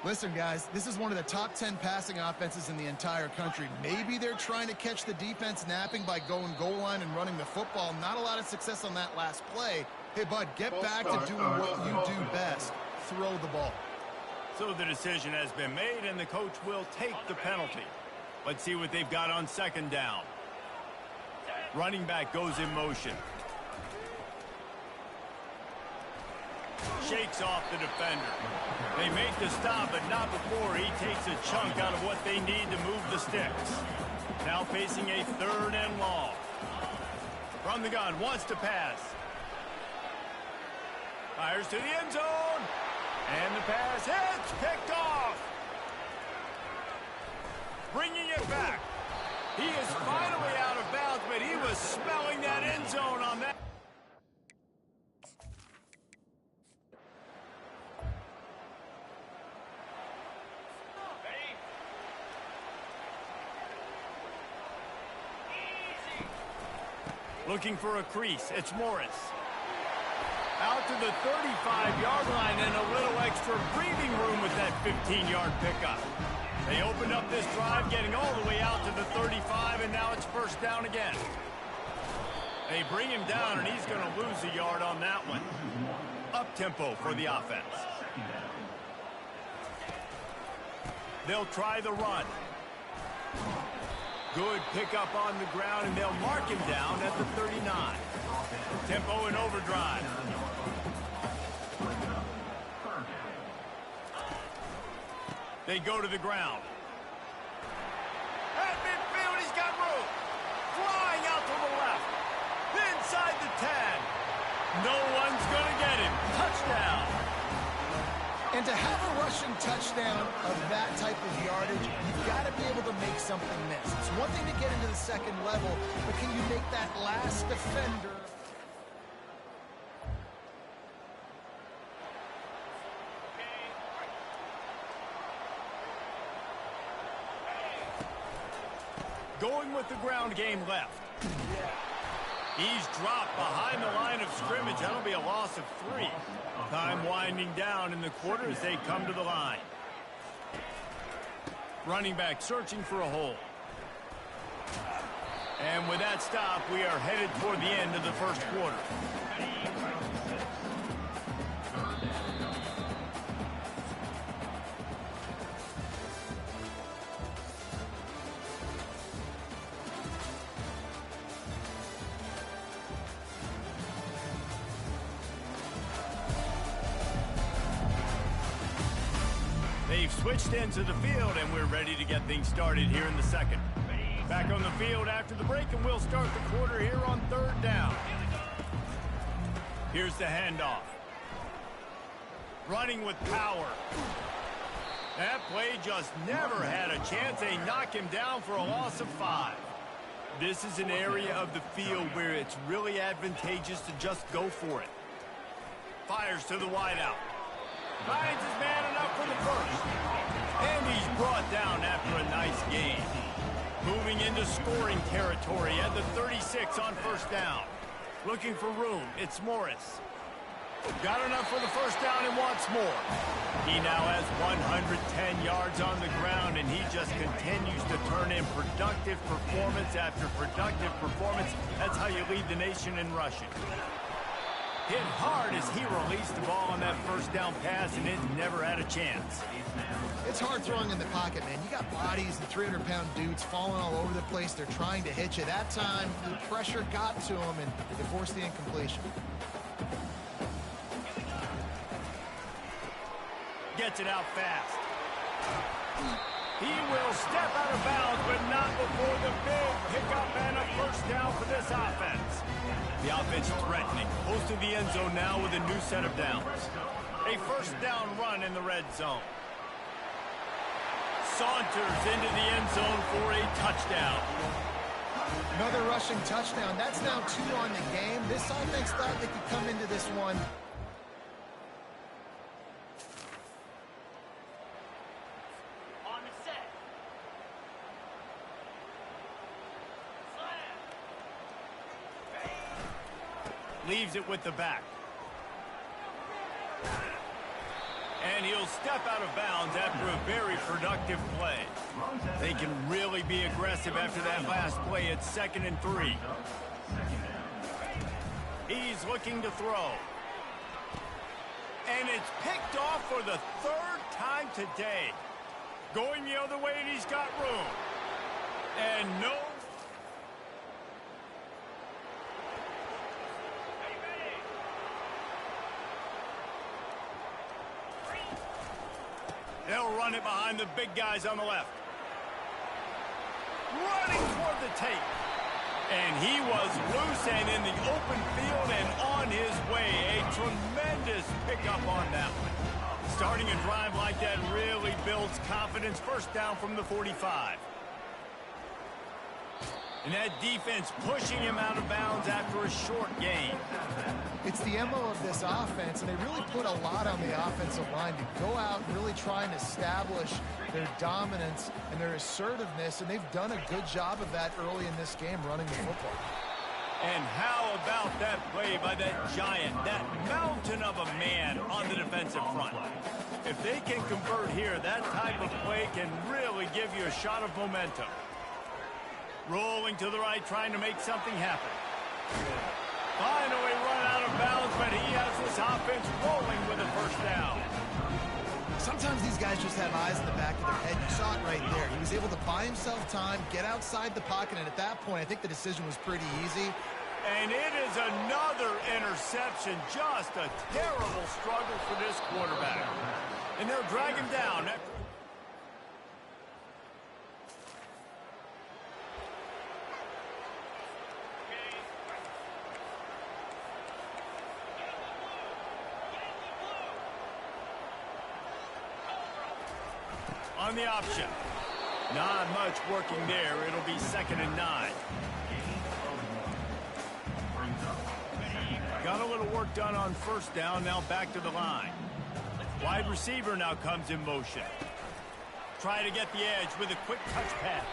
Listen, guys, this is one of the top 10 passing offenses in the entire country. Maybe they're trying to catch the defense napping by going goal line and running the football. Not a lot of success on that last play. Hey, bud, get back to doing what you do best. Throw the ball.
So the decision has been made, and the coach will take the penalty. Let's see what they've got on 2nd down. Running back goes in motion. shakes off the defender. They make the stop, but not before he takes a chunk out of what they need to move the sticks. Now facing a 3rd and long. From the gun, wants to pass. Fires to the end zone. And the pass hits, picked off. Bringing it back. He is finally out of bounds, but he was smelling that end zone on that. Looking for a crease. It's Morris. Out to the 35-yard line and a little extra breathing room with that 15-yard pickup. They opened up this drive getting all the way out to the 35, and now it's 1st down again. They bring him down, and he's going to lose a yard on that one. Up-tempo for the offense. They'll try the run. Good pickup on the ground, and they'll mark him down at the 39. Tempo and overdrive. They go to the ground. At midfield, he's got room. Flying out to the left. Inside the 10. No one's going to get him. Touchdown.
And to have a rushing touchdown of that type of yardage, you've got to be able to make something miss. It's one thing to get into the 2nd level, but can you make that last defender?
Going with the ground game left. He's dropped behind the line of scrimmage. That'll be a loss of 3. Time winding down in the quarter as they come to the line. Running back searching for a hole. And with that stop, we are headed toward the end of the 1st quarter. They've switched into the field, and we're ready to get things started here in the 2nd. Back on the field after the break, and we'll start the quarter here on 3rd down. Here's the handoff. Running with power. That play just never had a chance. They knock him down for a loss of 5. This is an area of the field where it's really advantageous to just go for it. Fires to the wideout. Finds his man enough for the 1st. And he's brought down after a nice gain. Moving into scoring territory at the 36 on 1st down. Looking for room. It's Morris. Got enough for the 1st down and wants more. He now has 110 yards on the ground, and he just continues to turn in productive performance after productive performance. That's how you lead the nation in rushing. Hit hard as he released the ball on that 1st down pass, and it never had a chance.
It's hard throwing in the pocket, man. You got bodies and 300-pound dudes falling all over the place. They're trying to hit you. That time, the pressure got to him, and they forced the incompletion.
Gets it out fast. He will step out of bounds, but not before the big pickup and a 1st down for this offense. The offense threatening, close to the end zone now with a new set of downs. A 1st down run in the red zone. Saunters into the end zone for a touchdown.
Another rushing touchdown. That's now 2 on the game. This offense thought they could come into this one.
On the set. Slam.
Leaves it with the back. And he'll step out of bounds after a very productive play. They can really be aggressive after that last play. It's 2nd and 3. He's looking to throw. And it's picked off for the 3rd time today. Going the other way, and he's got room. And no. They'll run it behind the big guys on the left. Running toward the tape. And he was loose and in the open field and on his way. A tremendous pickup on that one. Starting a drive like that really builds confidence. First down from the 45. And that defense pushing him out of bounds after a short gain.
It's the MO of this offense, and they really put a lot on the offensive line to go out and really try and establish their dominance and their assertiveness, and they've done a good job of that early in this game running the football.
And how about that play by that giant, that mountain of a man on the defensive front? If they can convert here, that type of play can really give you a shot of momentum. Rolling to the right, trying to make something happen. Finally run out of bounds, but he has this offense rolling with a first down.
Sometimes these guys just have eyes in the back of their head. You saw it right there. He was able to buy himself time, get outside the pocket, and at that point, I think the decision was pretty easy.
And it is another interception. Just a terrible struggle for this quarterback. And they'll drag him down. On the option. Not much working there. It'll be 2nd and 9. Got a little work done on first down. Now back to the line. Wide receiver now comes in motion. Try to get the edge with a quick touch pass.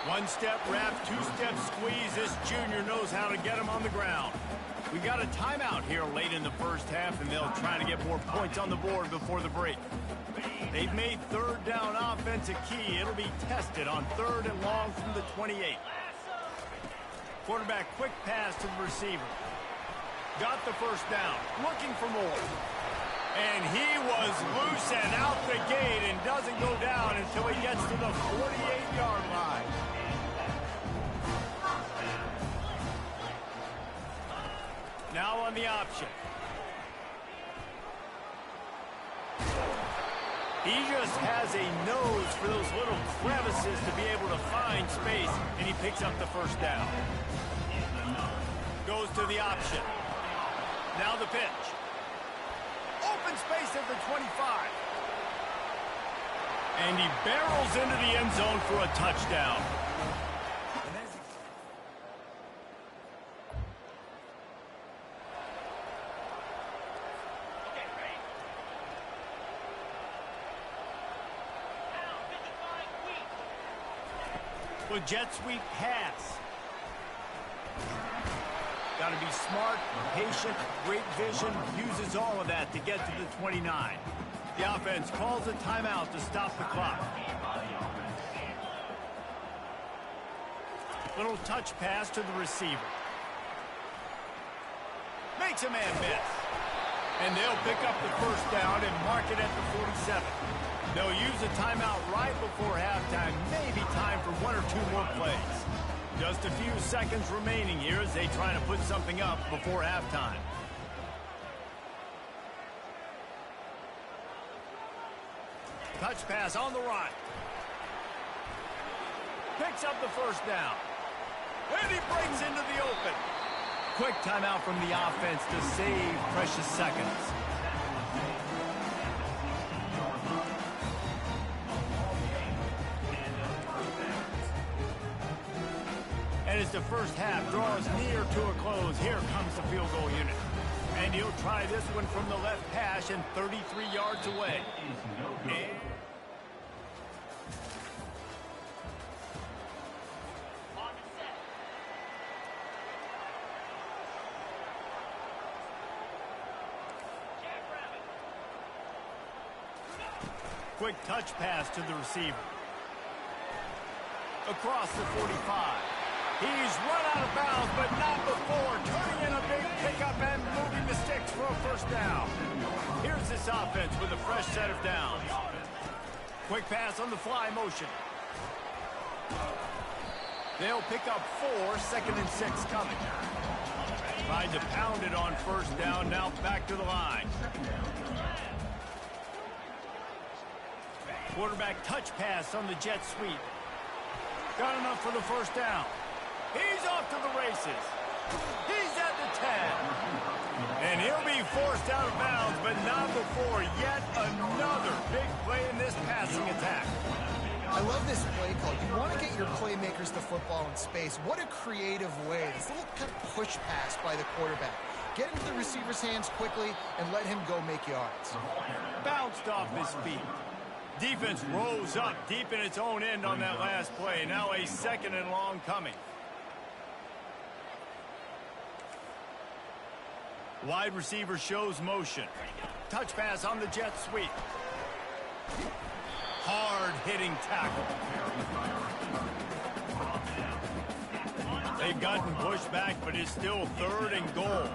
One-step wrap, two-step squeeze. This junior knows how to get him on the ground. We got a timeout here late in the first half, and they'll try to get more points on the board before the break. They've made third down offense a key. It'll be tested on 3rd and long from the 28. Quarterback quick pass to the receiver. Got the first down. Looking for more. And he was loose and out the gate and doesn't go down until he gets to the 48-yard line. Now on the option. He just has a nose for those little crevices to be able to find space, and he picks up the first down. Goes to the option. Now the pitch. Open space at the 25. And he barrels into the end zone for a touchdown. With jet sweep pass. Got to be smart, patient, great vision, uses all of that to get to the 29. The offense calls a timeout to stop the clock. Little touch pass to the receiver. Makes a man miss. And they'll pick up the first down and mark it at the 47. They'll use a timeout right before halftime. Maybe time for 1 or 2 more plays. Just a few seconds remaining here as they try to put something up before halftime. Touch pass on the run. Picks up the first down. And he breaks into the open. Quick timeout from the offense to save precious seconds. And as the first half draws near to a close, here comes the field goal unit. And he'll try this one from the left hash and 33 yards away. Quick touch pass to the receiver. Across the 45. He's run out of bounds, but not before. Turning in a big pickup and moving the sticks for a first down. Here's this offense with a fresh set of downs. Quick pass on the fly motion. They'll pick up 4, 2nd and 6 coming. Tried to pound it on first down, now back to the line. Quarterback touch pass on the jet sweep. Got enough for the first down. He's off to the races. He's at the 10. And he'll be forced out of bounds, but not before yet another big play in this passing attack.
I love this play call. You want to get your playmakers the football in space. What a creative way. This little kind of push pass by the quarterback. Get into the receiver's hands quickly and let him go make yards.
Bounced off his feet. Defense rose up deep in its own end on that last play. Now a 2nd and long coming. Wide receiver shows motion. Touch pass on the jet sweep. Hard-hitting tackle. They've gotten pushed back, but it's still 3rd and goal.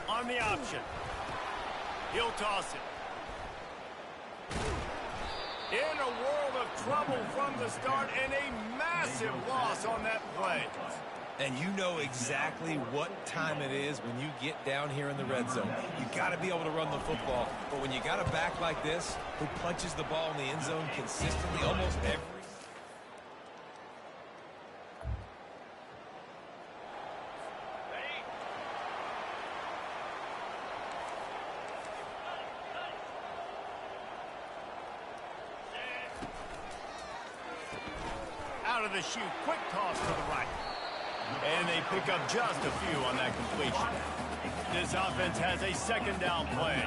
On the option. He'll toss it. In a world of trouble from the start, and a massive loss on that play.
And you know exactly what time it is when you get down here in the red zone. You got to be able to run the football. But when you got a back like this who punches the ball in the end zone consistently almost every...
Out of the chute, quick toss to the right. And they pick up just a few on that completion. This offense has a 2nd down play.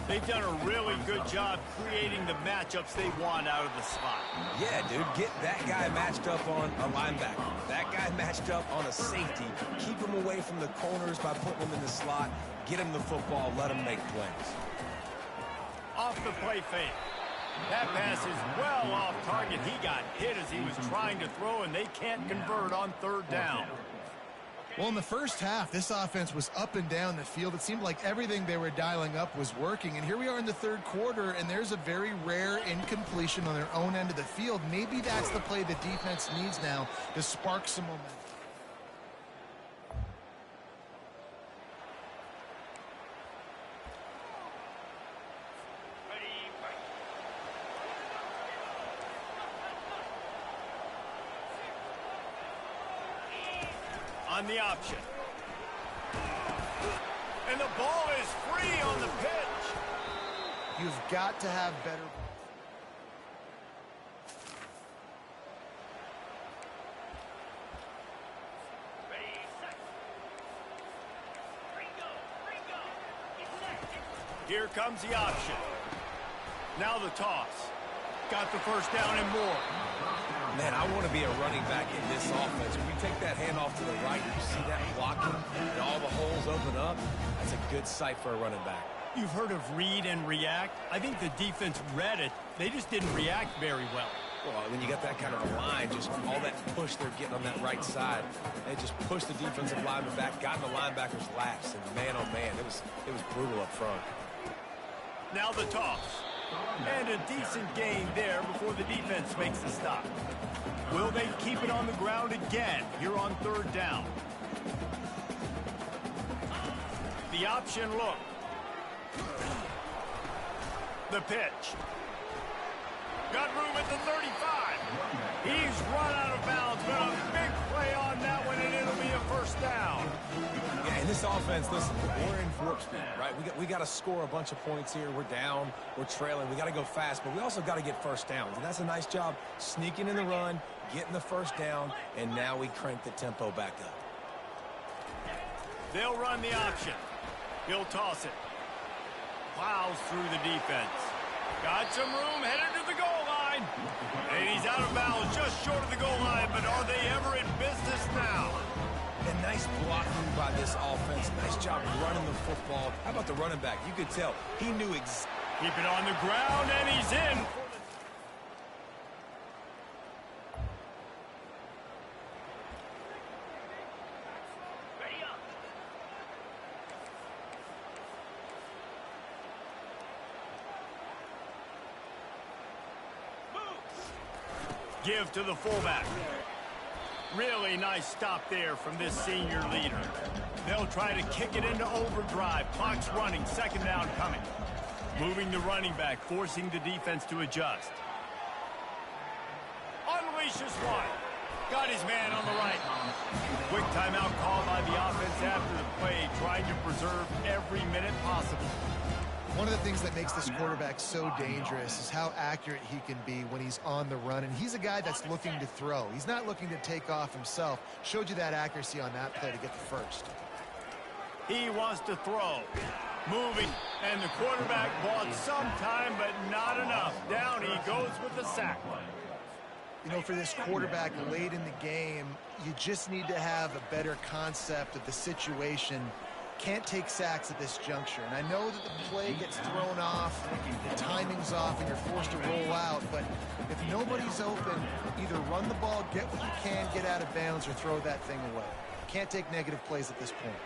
They've done a really good job creating the matchups they want out of the slot.
Yeah, dude, get that guy matched up on a linebacker. That guy matched up on a safety. Keep him away from the corners by putting him in the slot. Get him the football, let him make plays.
Off the play fake. That pass is well off target. He got hit as he was trying to throw, and they can't convert on 3rd down.
Well, in the first half, this offense was up and down the field. It seemed like everything they were dialing up was working. And here we are in the 3rd quarter, and there's a very rare incompletion on their own end of the field. Maybe that's the play the defense needs now to spark some momentum.
On the option. And the ball is free on the pitch.
You've got to have better...
Here comes the option. Now the toss. Got the first down and more.
Man, I want to be a running back in this offense. When you take that handoff to the right, you see that blocking and all the holes open up. That's a good sight for a running back.
You've heard of read and react. I think the defense read it. They just didn't react very well.
Well, when you got that kind of a line, just all that push they're getting on that right side, they just pushed the defensive lineman back, got in the linebacker's laps, and man, oh man, it was brutal up front.
Now the toss. And a decent gain there before the defense makes the stop. Will they keep it on the ground again here on 3rd down? The option look. The pitch. Got room at the 35. He's run out of bounds, but a big play on that one, and it'll be a first down.
Yeah, in this offense, listen, we're in warp speed, right? We got to score a bunch of points here. We're down, we're trailing. We got to go fast, but we also got to get first downs. And that's a nice job sneaking in the run, getting the first down, and now we crank the tempo back up.
They'll run the option. He'll toss it. Plows through the defense. Got some room, headed to the goal line. And he's out of bounds just short of the goal line, but are they ever in business now?
And nice blocking by this offense. Nice job running the football. How about the running back? You could tell he knew
Keep it on the ground, and he's in. Give to the fullback. Really nice stop there from this senior leader. They'll try to kick it into overdrive. Clock's running, second down coming. Moving the running back, forcing the defense to adjust. Unleashes one. Got his man on the right. Quick timeout called by the offense after the play, trying to preserve every minute possible.
One of the things that makes this quarterback so dangerous is how accurate he can be when he's on the run. And he's a guy that's looking to throw. He's not looking to take off himself. Showed you that accuracy on that play to get the first.
He wants to throw. Moving. And the quarterback bought some time, but not enough. Down he goes with the sack.
You know, for this quarterback late in the game, you just need to have a better concept of the situation. Can't take sacks at this juncture. And I know that the play gets thrown off, the timing's off, and you're forced to roll out. But if nobody's open, either run the ball, get what you can, get out of bounds, or throw that thing away. Can't take negative plays at this point.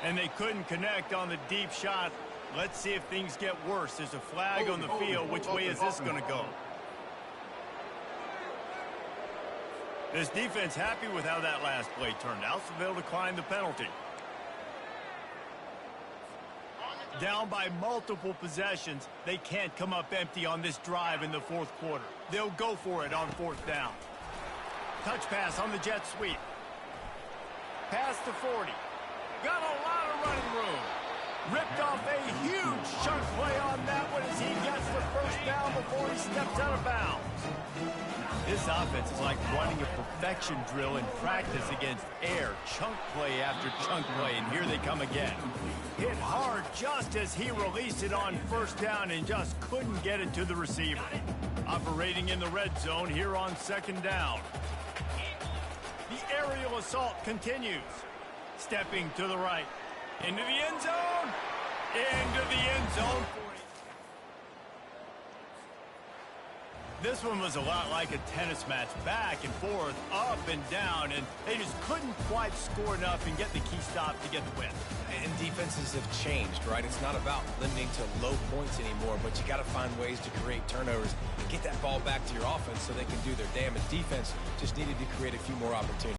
And they couldn't connect on the deep shot. Let's see if things get worse. There's a flag on the field. Which way is this going to go? This defense happy with how that last play turned out, so they'll decline the penalty. Down by multiple possessions, they can't come up empty on this drive in the fourth quarter. They'll go for it on fourth down. Touch pass on the jet sweep. Past the 40. Got a lot of running room. Ripped off a huge chunk play on that one as he gets the first down before he steps out of bounds. This offense is like running a perfection drill in practice against air. Chunk play after chunk play, and here they come again. Hit hard just as he released it on first down and just couldn't get it to the receiver. Operating in the red zone here on second down. The aerial assault continues. Stepping to the right. Into the end zone. Into the end zone. This one was a lot like a tennis match, back and forth, up and down, and they just couldn't quite score enough and get the key stop to get the win.
And defenses have changed, right? It's not about limiting to low points anymore, but you got to find ways to create turnovers and get that ball back to your offense so they can do their damage. Defense just needed to create a few more opportunities.